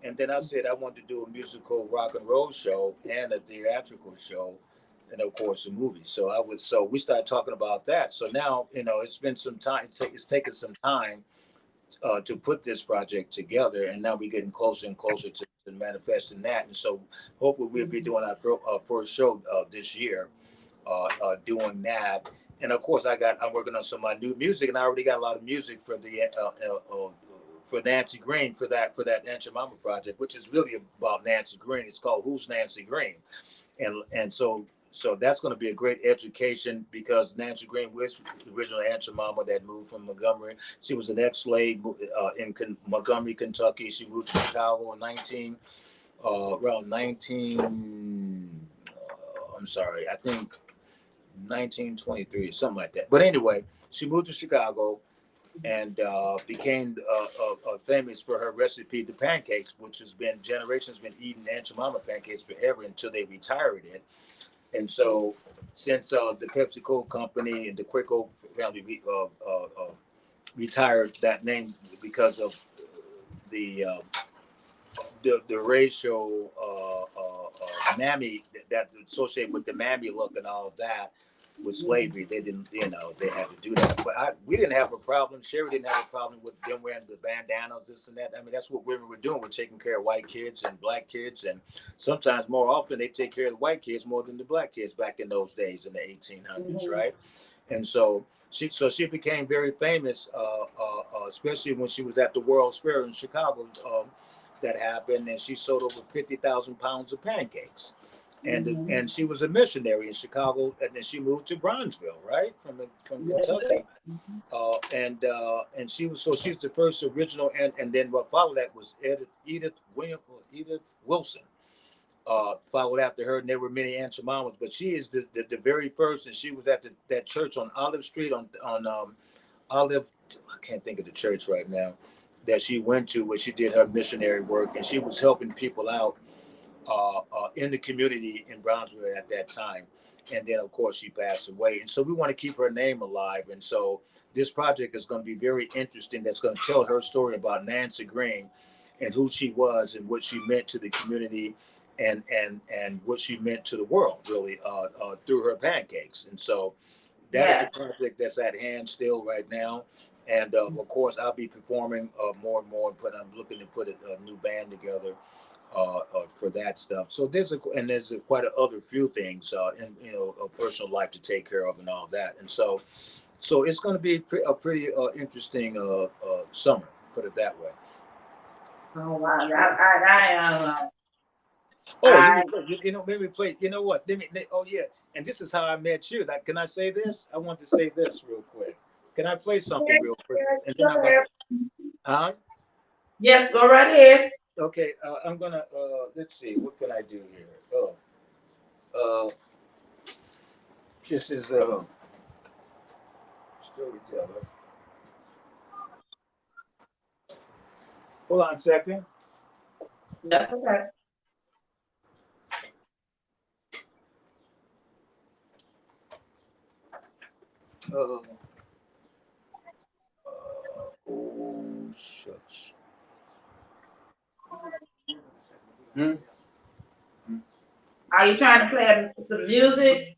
Speaker 4: And then I said I wanted to do a musical rock and roll show and a theatrical show, and of course a movie. So we started talking about that. So now, it's been some time. It's taken some time to put this project together, and now we're getting closer and closer to manifesting that. And so, hopefully, we'll be doing our first show this year, doing that. And of course, I'm working on some of my new music, and I already got a lot of music for Nancy Green for that Aunt Jemima project, which is really about Nancy Green. It's called Who's Nancy Green, and so that's going to be a great education because Nancy Green was the original Aunt Jemima that moved from Montgomery. She was an ex-slave in Montgomery, Kentucky. She moved to Chicago in around 19. I'm sorry, I think 1923, something like that. But anyway, she moved to Chicago and became famous for her recipe, the pancakes, which has been generations been eating Aunt Jemima pancakes forever until they retired it. And so, since the PepsiCo company and the Quaker family retired that name because of the the racial mammy that associated with the mammy look and all of that with slavery, they didn't, they had to do that. But we didn't have a problem. Sherry didn't have a problem with them wearing the bandanas, this and that. I mean, that's what women were doing. We're taking care of white kids and black kids, and sometimes more often they take care of the white kids more than the black kids back in those days in the 1800s, right? And so she became very famous, especially when she was at the World's Fair in Chicago. That happened, and she sold over 50,000 pounds of pancakes. and she was a missionary in Chicago, and then she moved to Bronzeville, right, from
Speaker 1: Yes,
Speaker 4: Kentucky. And she's the first original, and then what followed that was Edith Wilson. Followed after her, and there were many Aunt Jemimas, but she is the very first, and she was at that church on Olive Street on Olive. I can't think of the church right now that she went to where she did her missionary work, and she was helping people out in the community in Brownsville at that time. And then, of course, she passed away. And so we want to keep her name alive. And so this project is going to be very interesting. That's going to tell her story about Nancy Green and who she was and what she meant to the community and what she meant to the world, really, through her pancakes. And so that is the project that's at hand still right now. And of course, I'll be performing more and more. I'm looking to put a new band together for that stuff. So there's quite a few things in a personal life to take care of and all that. And so it's going to be a pretty interesting summer, put it that way.
Speaker 1: Oh wow, I
Speaker 4: Oh, maybe play. You know what? Oh yeah, and this is how I met you. Like, can I say this? I want to say this real quick. Can I play something real quick? And then huh?
Speaker 1: Yes, go right ahead.
Speaker 4: Okay, I'm gonna let's see, what can I do here? This is storyteller. Hold on a second.
Speaker 1: That's okay.
Speaker 4: Oh shucks. Hmm?
Speaker 1: Are you trying to play some music?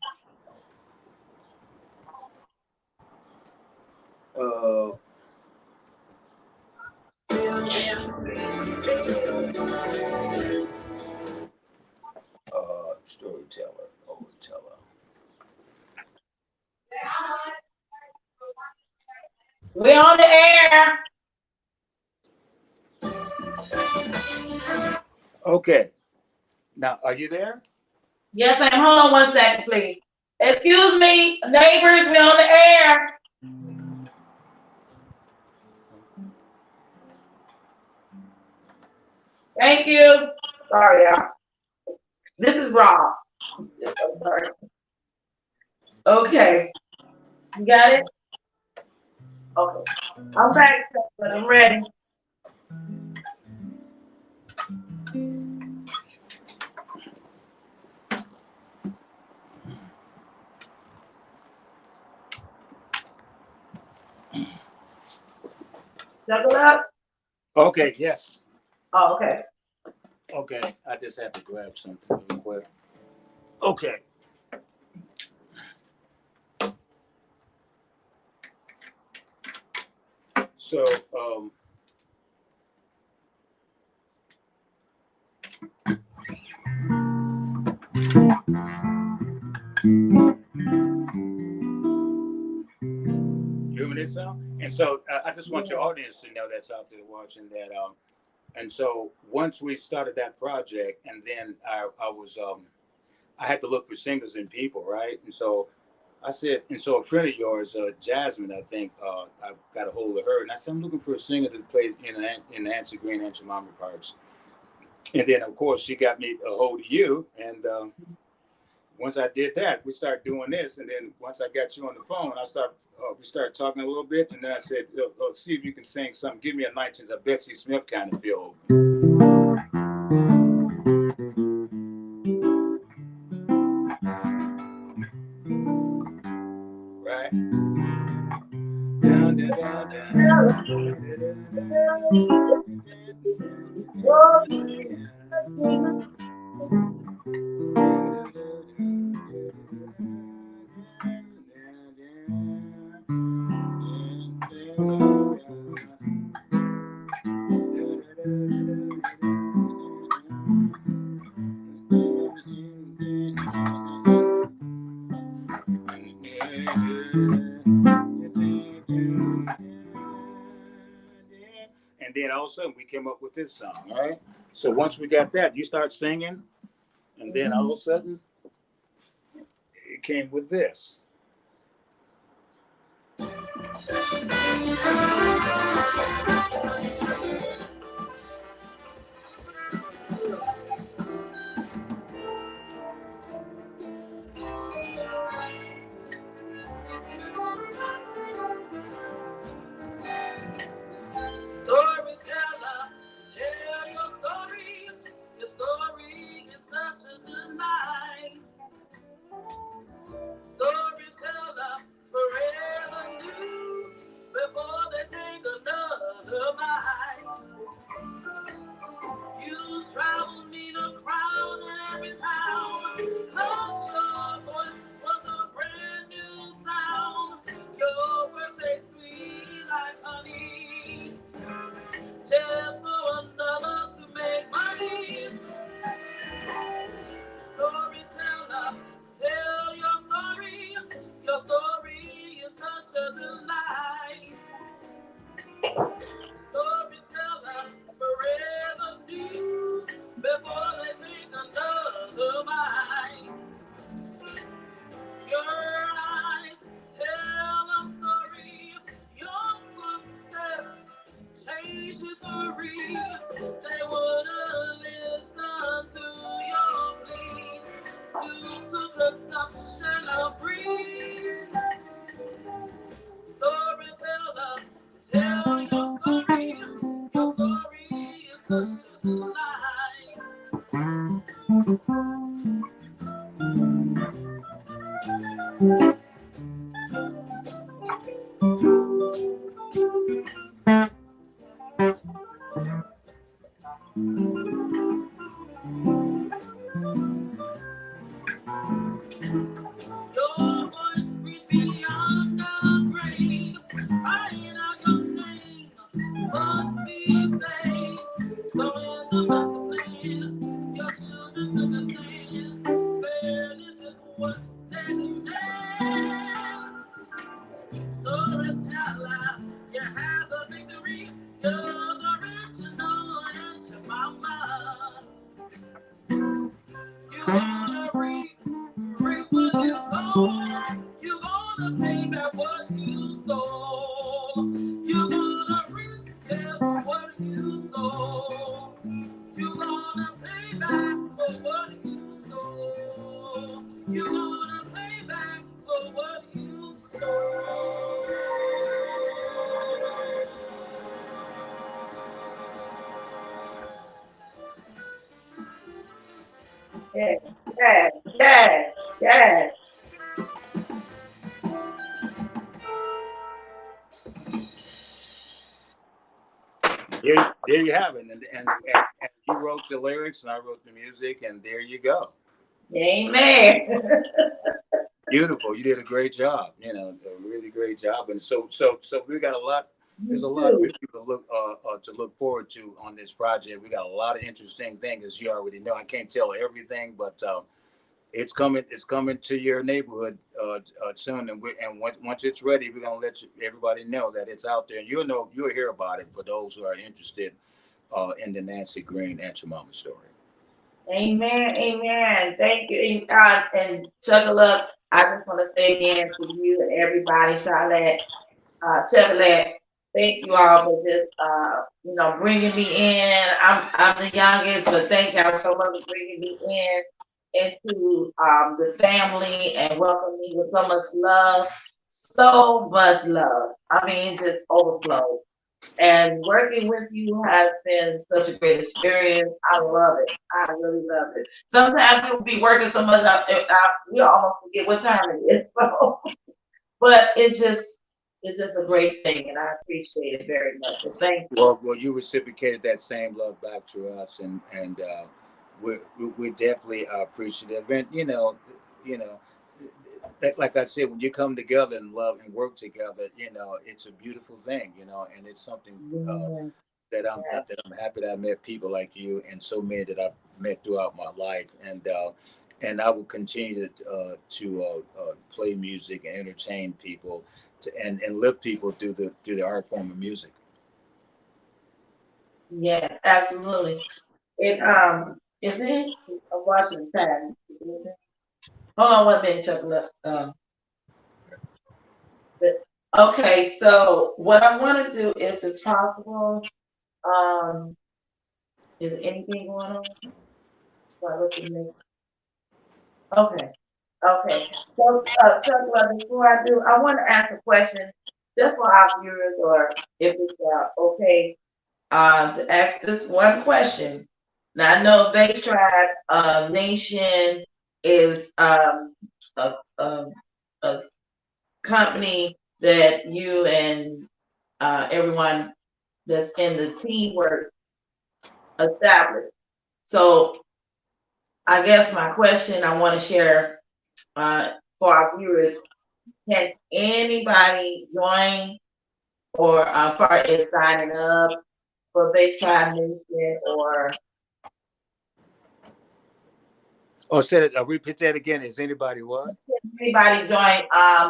Speaker 4: Storyteller.
Speaker 1: We're on the air.
Speaker 4: Okay. Now, are you there?
Speaker 1: Yes, ma'am. Hold on 1 second, please. Excuse me, neighbors, we're on the air. Thank you. Sorry, y'all. This is Rob. I'm sorry. Okay. You got it? Okay. I'm back, but I'm ready. CHUCKALUCK?
Speaker 4: Okay, yes.
Speaker 1: Oh, okay.
Speaker 4: Okay, I just have to grab something real quick. Okay. So, you hear me this sound? And so I just want your audience to know that's out there watching that. And so once we started that project, and then I had to look for singers and people, right? And so I said, and so a friend of yours, Jasmine, I think, I got a hold of her, and I said, I'm looking for a singer to play in the Nancy Green and Jemima parts. And then, of course, she got me a hold of you, and once I did that, we started doing this, and then once I got you on the phone, we started talking a little bit, and then I said, see if you can sing something. Give me a 19th, a Bessie Smith kind of feel. Right? Down, down, and then all of a sudden we came up with this song, all right? So once we got that, you start singing, And then all of a sudden, it came with this.
Speaker 1: Storyteller, tell your story. Your story is such a delight. Storyteller, forever news before they take another bite. You travel me to crown in every town. 'Cause your voice was a brand new sound. Your words they sweet like honey. Just for another to make money. Storyteller, tell your story. Your story is such a delight. Storyteller, forever news before they take another bite. Your eyes tell a story. Your footsteps change history. They wouldn't listen to your plea due to consumption of breed. Storyteller, tell your story. Your story is such a delight. Your voice reached beyond the grave, crying out your name must be saved. So in the master plan, your children took a stand. Fairness is what they demand. Storyteller, you have a victory. You're the original and your mama. You gonna reap what you sow. You gonna pay back what you stole. You gonna reap just what you sow. You gonna pay back for what you stole. You gonna pay back for what you stole. Yes, yes, yes, yes.
Speaker 4: There you have it. And you wrote the lyrics and I wrote the music, and there you go.
Speaker 1: Amen.
Speaker 4: Beautiful. You did a great job. You know, a really great job. And so we got a lot. There's a
Speaker 1: You
Speaker 4: lot for
Speaker 1: too.
Speaker 4: people to look forward to on this project. We got a lot of interesting things, as you already know. I can't tell everything, but it's coming. It's coming to your neighborhood soon. And once it's ready, we're gonna let everybody know that it's out there, and you'll hear about it for those who are interested in the Nancy Green Aunt Your Mama story.
Speaker 1: Amen. Amen. Thank you. And CHUCKALUCK, I just want to say again to you and everybody, Charlotte, Chevrolet, thank you all for just, bringing me in. I'm the youngest, but thank y'all so much for bringing me in into the family and welcoming me with so much love. So much love. I mean, just overflow. And working with you has been such a great experience. I love it. I really love it. Sometimes we'll be working so much, we almost forget what time it is. So, but it's just a great thing, and I appreciate it very much. So thank you.
Speaker 4: Well, you reciprocated that same love back to us, and we definitely are appreciative. And like I said, when you come together and love and work together, it's a beautiful thing, and it's something
Speaker 1: Yeah,
Speaker 4: that I'm happy that I met people like you and so many that I've met throughout my life, and I will continue to play music and entertain people and lift people through the art form of music.
Speaker 1: yeah, absolutely. It Is it? I'm watching the time. Hold on 1 minute, Chuck. Okay, so what I want to do, if it's possible, um, is anything going on? So I look at this. Okay, okay. So, Chuck, before I do, I want to ask a question just for our viewers, or if it's okay, to ask this one question. Now I know Base Tribe Nation is a, a, a company that you and everyone that's in the teamwork established. So I guess my question I want to share for our viewers: can anybody join or far as signing up for Base Tribe Nation, or
Speaker 4: said it. Repeat that again. Is anybody what?
Speaker 1: anybody join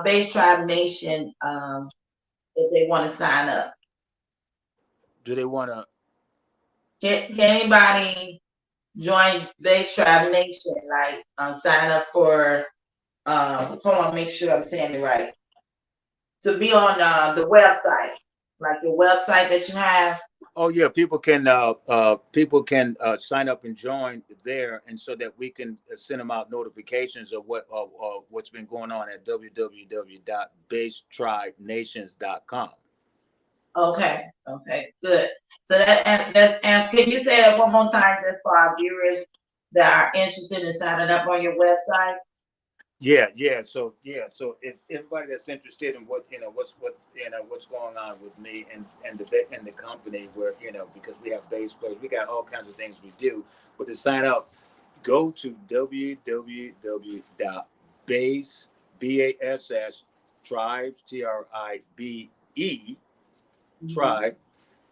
Speaker 1: Base Tribe Nation if they want to sign up?
Speaker 4: Do they want to?
Speaker 1: Can anybody join Base Tribe Nation? Like sign up for hold on, make sure I'm saying it right. To be on the website, like your website that you have.
Speaker 4: Oh yeah, people can sign up and join there, and so that we can send them out notifications of what's been going on at www.basetribenations.com.
Speaker 1: Okay, good. So that's answer. Can you say that one more time just for our viewers that are interested in signing up on your website?
Speaker 4: So if everybody that's interested in what's going on with me and the company, where because we have bass players, we got all kinds of things we do. But to sign up, go to www.bass tribes tribe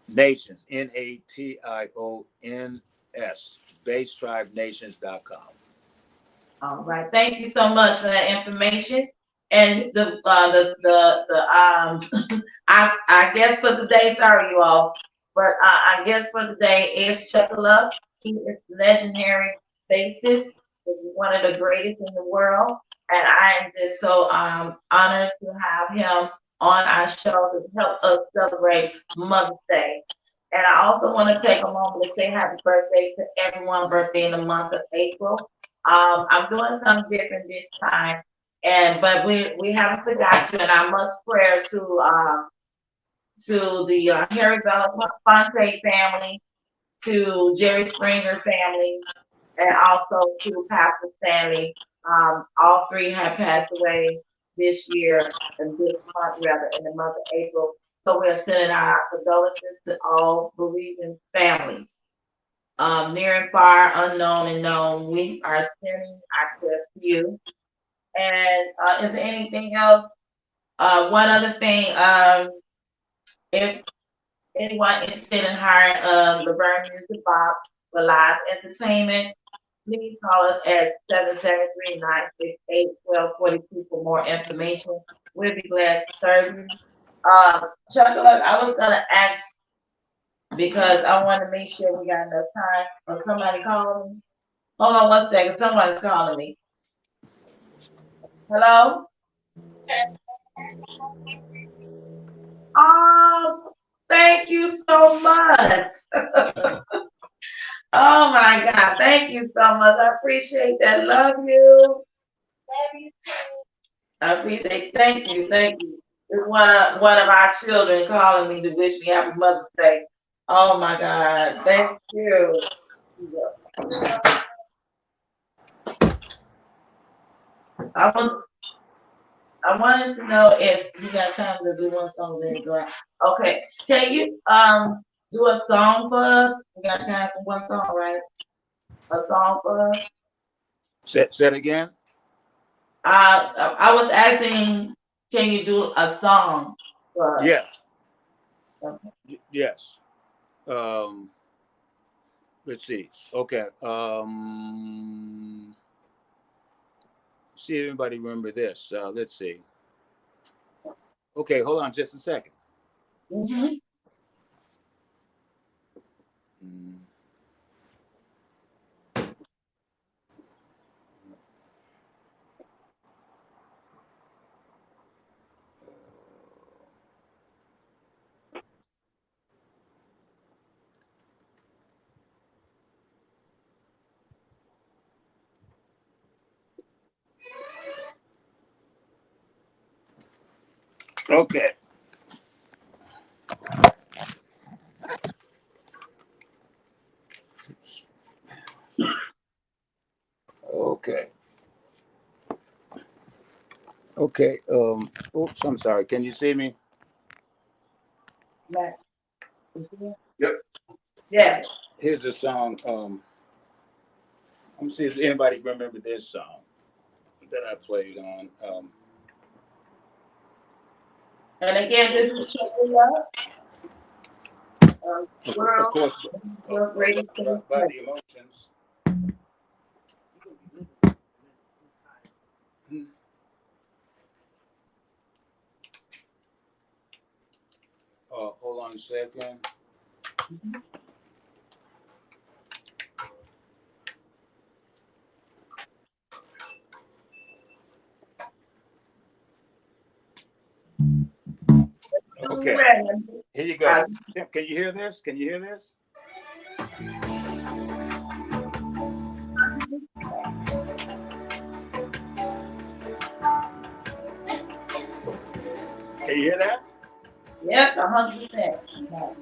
Speaker 4: nations nations basetribenations.com.
Speaker 1: All right. Thank you so much for that information. And the I guess for today, sorry you all, but I guess for today is CHUCKALUCK. He is legendary bassist. He's one of the greatest in the world, and I am just so honored to have him on our show to help us celebrate Mother's Day. And I also want to take a moment to say happy birthday to everyone's birthday in the month of April. I'm doing something different this time, but we haven't forgot you, and our much prayer to the Harry Belafonte family, to Jerry Springer family, and also to Pastor Stanley. All three have passed away this year, and this month rather, in the month of April. So we're sending our condolences to all bereaving families. Near and far, unknown and known, we are sending our prayers to you. And is there anything else? One other thing, if anyone interested in hiring Laverne Music Box for live entertainment, please call us at 773-968-1242 for more information. We'll be glad to serve you. Chuckalook, I was gonna ask because I want to make sure we got enough time. Or somebody calling me. Hold on 1 second. Someone's calling me. Hello? Oh, thank you so much. Oh my God. Thank you so much. I appreciate that. Love you. I appreciate. Thank you. Thank you. It's one of our children calling me to wish me happy Mother's Day. Oh my God. Thank you. I wanted to know if you got time to do one song then go out. Okay. Can you do a song for us? We got time for one song, right? A song for us.
Speaker 4: Say it again.
Speaker 1: I was asking, can you do a song for us?
Speaker 4: Yes.
Speaker 1: Okay.
Speaker 4: Yes. Let's see. Okay. See if anybody remember this. Let's see. Okay, hold on just a second.
Speaker 1: Mm-hmm.
Speaker 4: Okay. Okay. Okay. Oops, I'm sorry. Can you see me?
Speaker 1: Matt,
Speaker 2: Yep.
Speaker 1: yes.
Speaker 4: Here's the song. Let me see if anybody remember this song that I played on.
Speaker 1: And again, this is CHUCKALUCK.
Speaker 4: Of
Speaker 1: World,
Speaker 4: course,
Speaker 1: world greatest thing.
Speaker 4: by the emotions. Hold on a second. Okay, here you go. Can you hear this? Can you hear this? Can you hear that?
Speaker 1: Yep, 100%.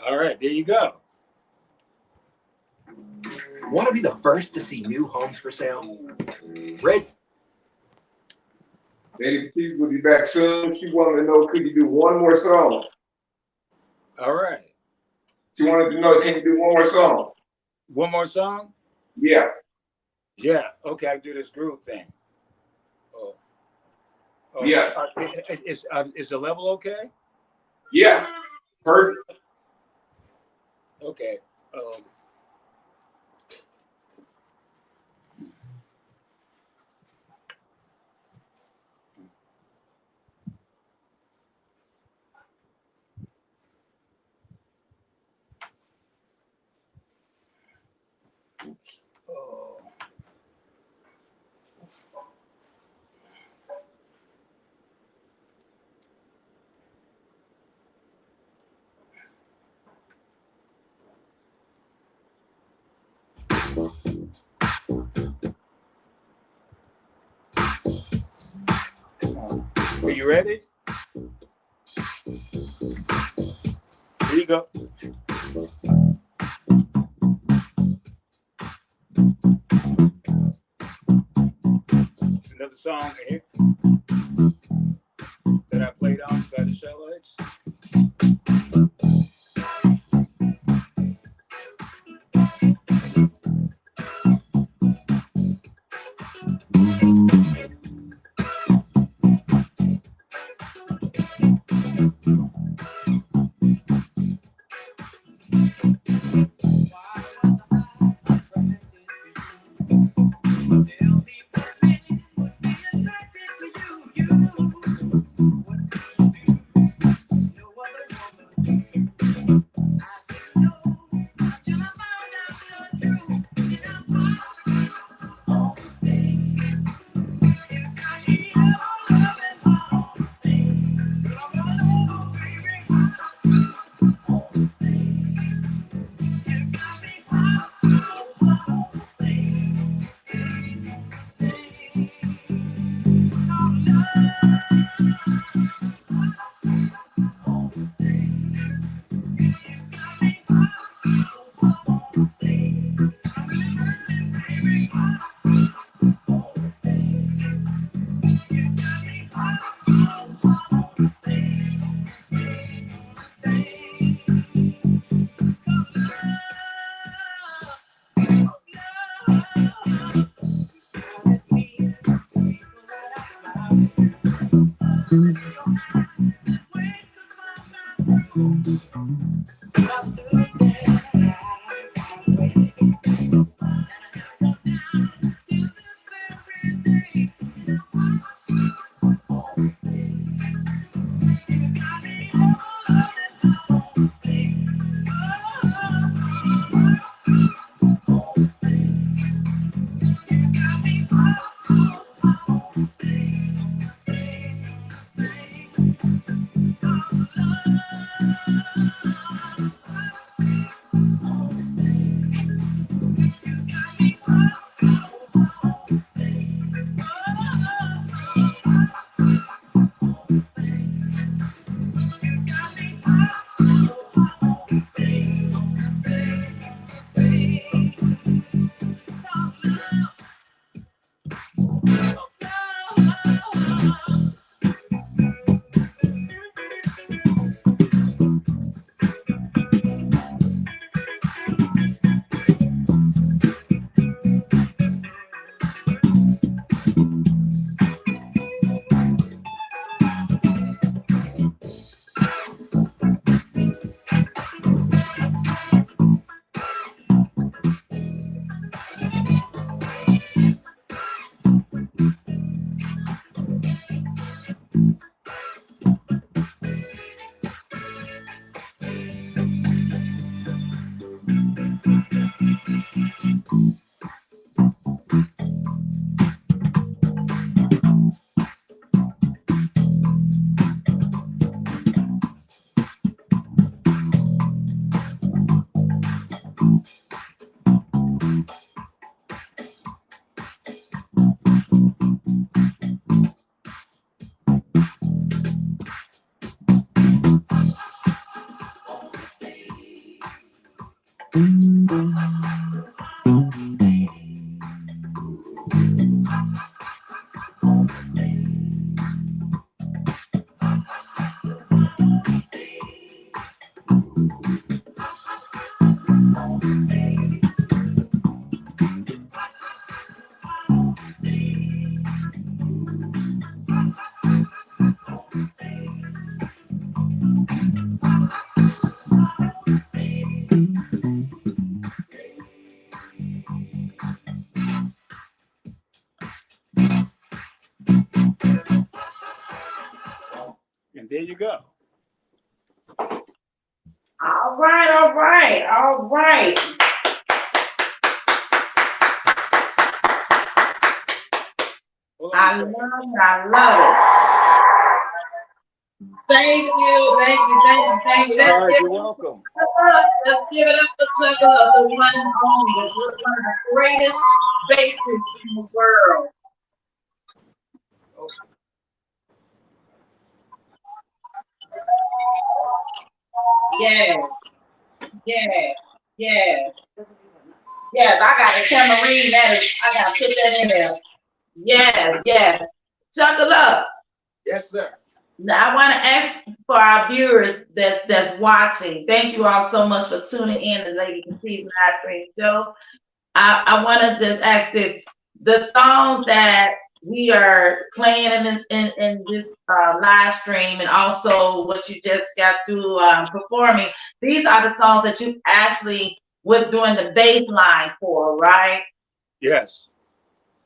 Speaker 4: All right, there you go.
Speaker 5: Want to be the first to see new homes for sale? Red's.
Speaker 2: Lady Patice will be back soon. She wanted to know, could you do one more song?
Speaker 4: All right.
Speaker 2: She wanted to know, can you do one more song?
Speaker 4: One more song?
Speaker 2: Yeah.
Speaker 4: Yeah. Okay, I can do this groove thing. Oh.
Speaker 2: Yeah.
Speaker 4: Is the level okay?
Speaker 2: Yeah. Perfect.
Speaker 4: Okay. Oh. Are you ready? Here you go. It's another song here that I played on by the Shallots. there you go.
Speaker 1: All right, all right, all right. I love it. I love it. Thank you, thank you, thank you, thank you.
Speaker 2: All right, you're welcome.
Speaker 1: Let's give it up for CHUCKALUCK, the one and only, one of the greatest bassists in the world. Yeah, yeah, yeah. Yes, I got a tamarine. That is, I gotta put that in there. Yes, yes. CHUCKALUCK.
Speaker 2: Yes, sir.
Speaker 1: Now I want to ask for our viewers that's watching. Thank you all so much for tuning in to Lady Patice live stream show. I want to just ask this: the songs that we are playing in this live stream, and also what you just got through performing, these are the songs that you actually was doing the bass line for, right?
Speaker 4: Yes.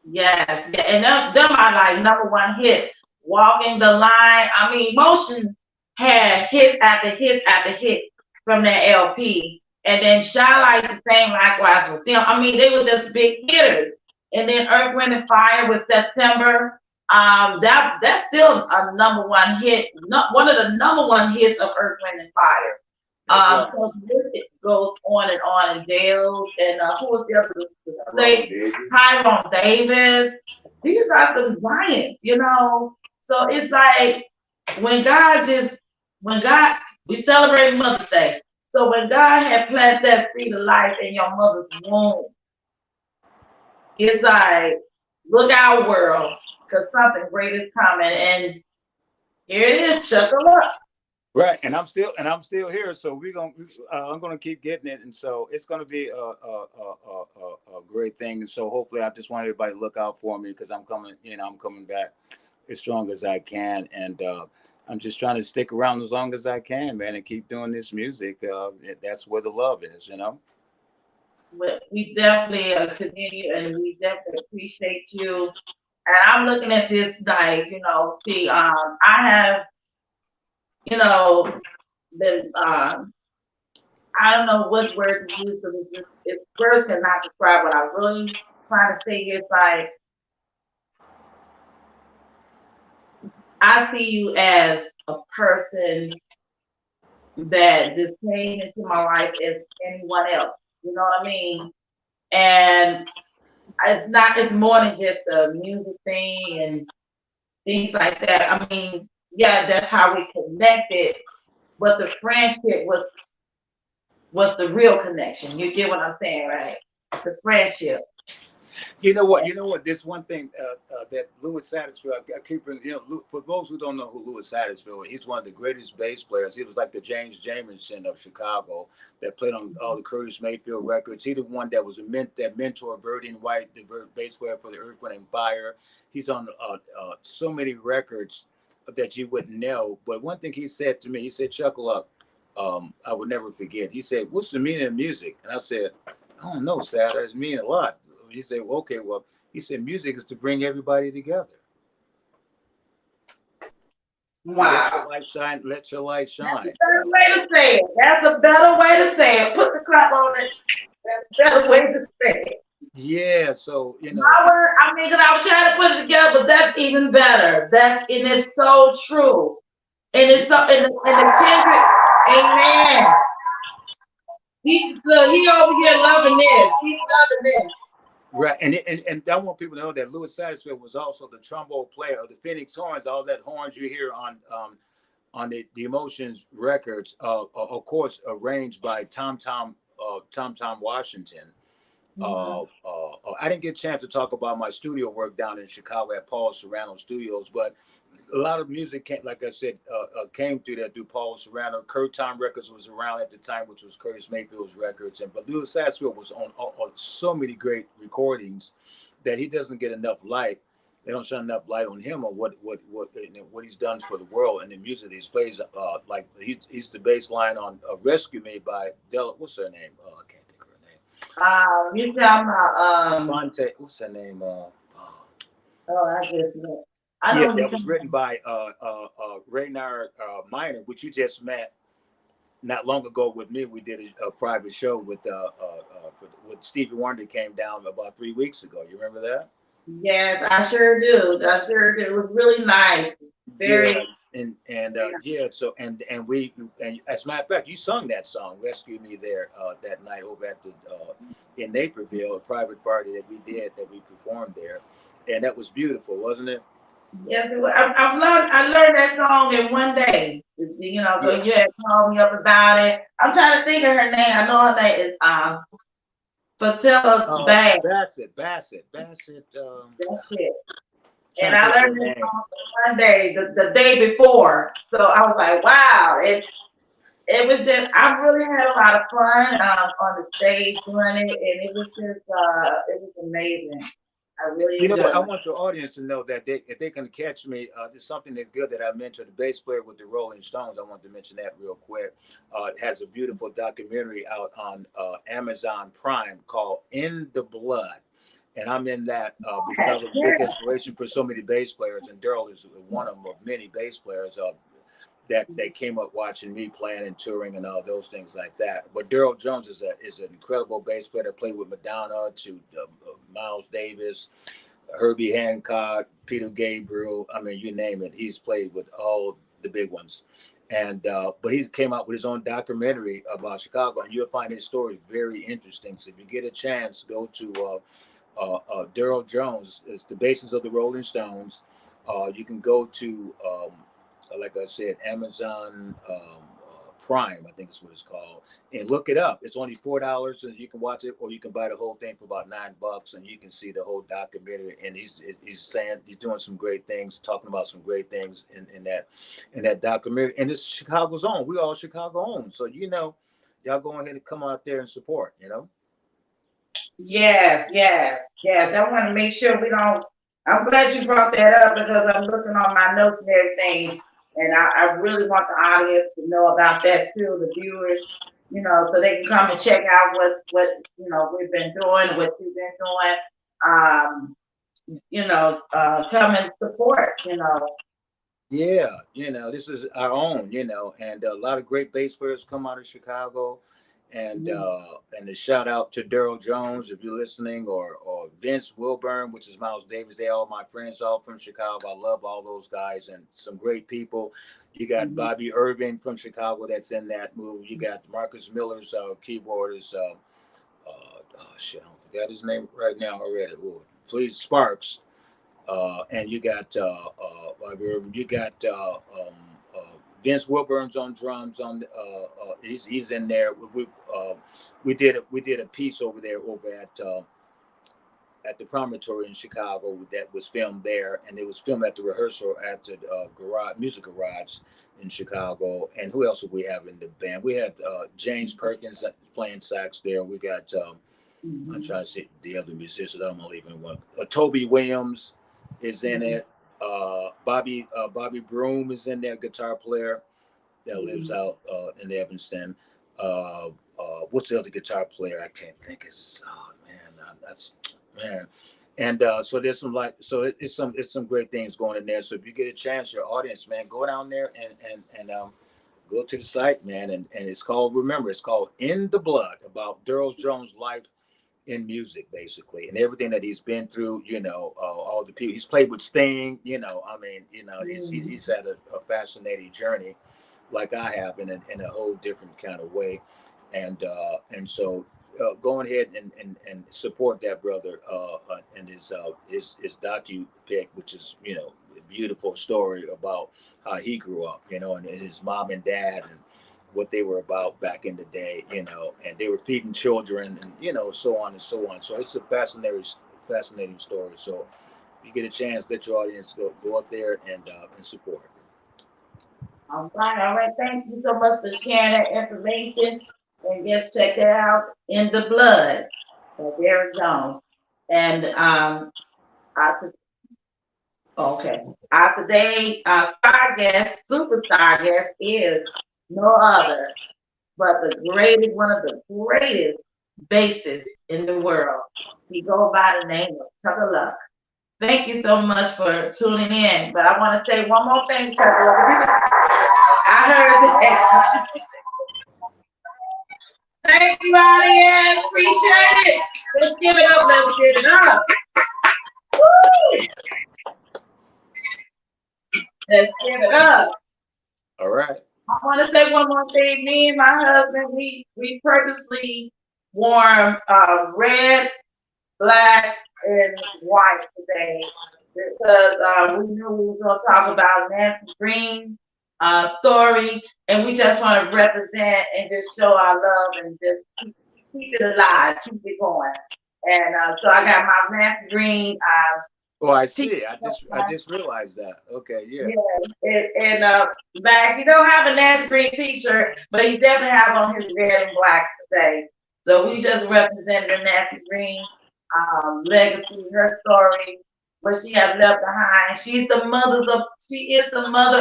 Speaker 1: Yes, yeah. And them are like #1 hits. Walking the Line. I mean, Motion had hit after hit after hit from that LP. And then Shy Like the same likewise with them. I mean, they were just big hitters. And then Earth, Wind and Fire with September. That's still a #1 hit. One of the #1 hits of Earth, Wind and Fire.
Speaker 2: Right.
Speaker 1: So it goes on and on. And Dale and who was the other? Tyrone Davis. These are some giants, you know. So it's like when we celebrate Mother's Day. So when God had planted that seed of life in your mother's womb, it's like, look out, world, because something great is coming. And here it is, CHUCKALUCK.
Speaker 4: Right, and I'm still here. So I'm gonna keep getting it, and so it's gonna be a great thing. And so hopefully, I just want everybody to look out for me because I'm coming back as strong as I can, and I'm just trying to stick around as long as I can, man, and keep doing this music. That's where the love is, you know.
Speaker 1: We definitely continue, and we definitely appreciate you. And I'm looking at this like, see, I have, been, I don't know what word to use, because it's words cannot describe what I'm really trying to say. It's like, I see you as a person that just came into my life as anyone else. You know what I mean? And it's more than just a music thing and things like that. I mean, yeah, that's how we connected, but the friendship was the real connection. You get what I'm saying, right? The friendship.
Speaker 4: You know what? There's one thing that Louis Satterfield. I keep, for those who don't know who Louis Satterfield is, he's one of the greatest bass players. He was like the James Jamerson of Chicago that played on all the Curtis Mayfield records. He's the one that was that mentor Birdie and White, the bass player for the Earth, Wind and Fire. He's on so many records that you wouldn't know. But one thing he said to me, he said, "CHUCKALUCK, I would never forget." He said, "What's the meaning of music?" And I said, "I don't know, Sat. It means a lot." He said, well, okay, well, he said, music is to bring everybody together.
Speaker 1: Wow.
Speaker 4: Let your light shine.
Speaker 1: That's a better way to say it. That's a better way to say it. Put the clap on it. That's a better way to say it.
Speaker 4: Yeah, so,
Speaker 1: My word, I mean, because I was trying to put it together, but that's even better. And it's so true. And it's so, and the kindred, amen. He over here loving this. He's loving this.
Speaker 4: Right, and I want people to know that Louis Satterfield was also the trombone player of the Phoenix Horns. All that horns you hear on the Emotions records, of course, arranged by Tom Washington. I didn't get a chance to talk about my studio work down in Chicago at Paul Serrano Studios, but a lot of music came, like I said, came through that through Paul Serrano. Kurt Time Records was around at the time, which was Curtis Mayfield's records. But Louis Satterfield was on so many great recordings that he doesn't get enough light. They don't shine enough light on him or what he's done for the world and the music he plays. Like he's the bass line on "Rescue Me" by Della. What's her name? I can't think of her name.
Speaker 1: You talking about
Speaker 4: Fonte. What's her name?
Speaker 1: I just know. I
Speaker 4: Yeah,
Speaker 1: know
Speaker 4: that
Speaker 1: he's
Speaker 4: was written by Raynard Minor, which you just met not long ago with me. We did a private show with Stevie Wonder came down about 3 weeks ago. You remember that?
Speaker 1: Yes, I sure do. I sure do. It was really nice.
Speaker 4: Yeah,
Speaker 1: Very.
Speaker 4: and yeah. So and as a matter of fact, you sung that song "Rescue Me" there that night over at the in Naperville, a private party that we did that we performed there, and that was beautiful, wasn't it?
Speaker 1: Yes, it was. I learned that song in one day. You know, so
Speaker 4: Yeah.
Speaker 1: you had called me up about it. I'm trying to think of her name. I know her name is Fatilla Bag.
Speaker 4: Bassett.
Speaker 1: That's it. And
Speaker 4: Trying to
Speaker 1: I
Speaker 4: think of
Speaker 1: learned
Speaker 4: her
Speaker 1: this
Speaker 4: name.
Speaker 1: song one day, the day before. So I was like, wow. It was just, I really had a lot of fun on the stage doing it, and it was just, it was amazing. I really
Speaker 4: You know what?
Speaker 1: enjoyed
Speaker 4: I
Speaker 1: it.
Speaker 4: want your audience to know that if they can catch me, there's something that's good that I mentioned. The bass player with the Rolling Stones. I want to mention that real quick. It has a beautiful documentary out on Amazon Prime called "In the Blood," and I'm in that because I was a big
Speaker 1: Yeah.
Speaker 4: inspiration for so many bass players, and Daryl is one of them, of many bass players. That they came up watching me playing and touring and all those things like that. But Daryl Jones is an incredible bass player that played with Madonna to Miles Davis, Herbie Hancock, Peter Gabriel. I mean, you name it. He's played with all the big ones. And but he came out with his own documentary about Chicago, and you'll find his story very interesting. So if you get a chance, go to Daryl Jones. It's the basis of the Rolling Stones. You can go to, like I said, Amazon Prime, I think is what it's called, and look it up. It's only $4, and you can watch it, or you can buy the whole thing for about $9, and you can see the whole documentary. And he's saying he's doing some great things, talking about some great things in that documentary. And it's Chicago's own. We all Chicago own, so y'all go ahead and come out there and support.
Speaker 1: Yes, yes, yes. I want to make sure we don't. I'm glad you brought that up because I'm looking on my notes and everything, and I really want the audience to know about that too, the viewers, so they can come and check out what we've been doing, what you've been doing. Um, come and support.
Speaker 4: Yeah, this is our own, and a lot of great bass players come out of Chicago, and a shout out to Daryl Jones if you're listening, or Vince Wilburn, which is Miles Davis. They all my friends, all from Chicago. I love all those guys and some great people. You got
Speaker 1: Mhm.
Speaker 4: Bobby Irving from Chicago that's in that movie. You got Marcus Miller's keyboardist. Oh shit, I forgot his name right now already. Ooh, please Sparks. And you got uh, Vince Wilburn's on drums. He's in there. We did a piece over there over at the Promontory in Chicago that was filmed there, and it was filmed at the rehearsal at the music garage in Chicago. And who else do we have in the band? We had James Perkins playing sax there. We got I'm
Speaker 1: Mhm.
Speaker 4: trying to see the other musicians. I don't want to leave anyone. Toby Williams is in
Speaker 1: Mhm.
Speaker 4: it. Bobby Broom is in there, guitar player that lives
Speaker 1: Mhm.
Speaker 4: out in Evanston. What's the other guitar player? I can't think. Oh man, that's man. And so there's it's some great things going in there. So if you get a chance, your audience, man, go down there and go to the site, man. And it's called In the Blood, about Daryl Jones' life in music, basically, and everything that he's been through. All the people he's played with Sting. I mean,
Speaker 1: Mhm.
Speaker 4: he's had a fascinating journey, like I have, in a whole different kind of way, and so. Go ahead and support that brother and his docu pic, which is a beautiful story about how he grew up, and his mom and dad and what they were about back in the day, and they were feeding children and so on and so on. So it's a fascinating story. So if you get a chance, let your audience go up there and support.
Speaker 1: All right. Thank you so much for sharing that information. And just check it out, In the Blood by Derek Jones. And our, okay, our today superstar guest is no other but one of the greatest bassists in the world. He goes by the name of CHUCKALUCK. Thank you so much for tuning in. But I want to say one more thing, Chuckle. I heard that. Thank you, audience. Appreciate it. Let's give it up. Let's give it up. Woo! Let's give it up.
Speaker 4: All right.
Speaker 1: I want to say one more thing. Me and my husband, we purposely wore red, black, and white today because we knew we were going to talk about Nancy Green's story, and we just want to represent and just show our love and just keep it alive, keep it going. And so I got my Nancy Green.
Speaker 4: Oh, I see. I just realized that. Okay, yeah.
Speaker 1: And back, he don't have a Nancy Green T-shirt, but he definitely have on his red and black today. So we just represented the Nancy Green legacy, her story, what she has left behind. She is the mother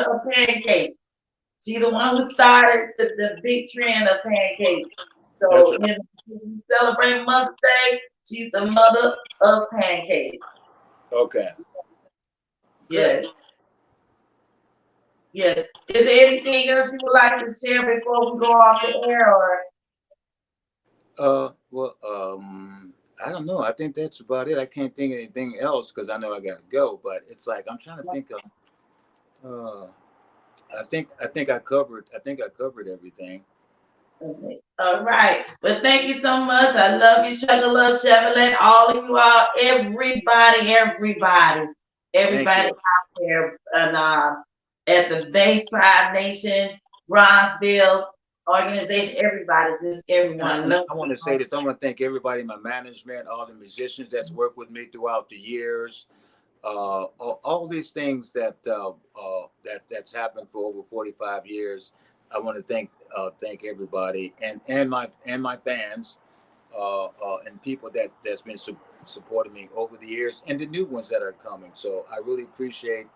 Speaker 1: of pancakes. She's the one who started the big trend of pancakes. So when we celebrate Mother's Day, she's the mother of pancakes.
Speaker 4: Okay.
Speaker 1: Yes. Yes. Is there anything else you would like to share before we go off the air, or?
Speaker 4: Well, I don't know. I think that's about it. I can't think of anything else because I know I gotta go. But it's like I'm trying to think of. I think I covered everything.
Speaker 1: Okay. All right. Well, thank you so much. I love you, CHUCKALUCK, Chevrolet, all of you all, everybody out there, and at the Base Tribe Nation, Bronzeville organization, everybody, just everyone.
Speaker 4: I want to say this. I want to thank everybody in my management, all the musicians that's worked with me throughout the years. All these things that's happened for over 45 years. I want to thank everybody and my fans and people that's been supporting me over the years and the new ones that are coming. So I really appreciate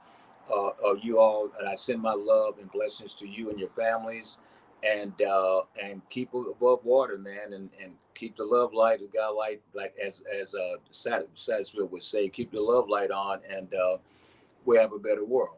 Speaker 4: you all, and I send my love and blessings to you and your families, and keep it above water, man, and keep the love light, the God light, like as Satterfield would say, keep the love light on, and we have a better world.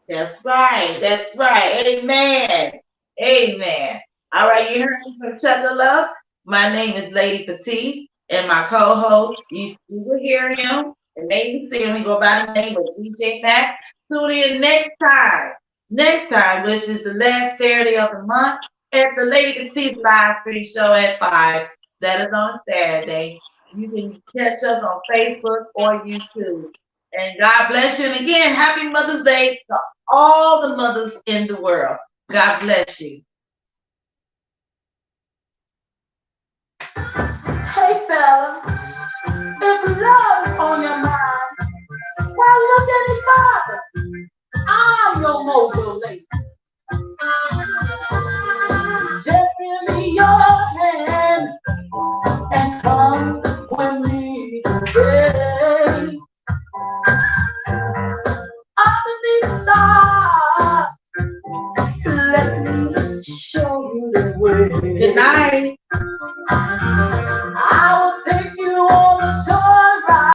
Speaker 1: That's right. That's right. Amen. Amen. All right, you heard me from CHUCKALUCK. My name is Lady Patice, and my co-host, you will hear him and maybe see him. We go by the name of DJ Mac. Tune in next time, which is the last Saturday of the month, at the Lady Patice live stream show at 5. That is on Saturday. You can catch us on Facebook or YouTube. And God bless you. And again, happy Mother's Day to all the mothers in the world. God bless you.
Speaker 6: Hey fella, if love is on your mind, why look any farther? I'm your mojo lady. Just give me your hand and come with me today. Underneath the stars.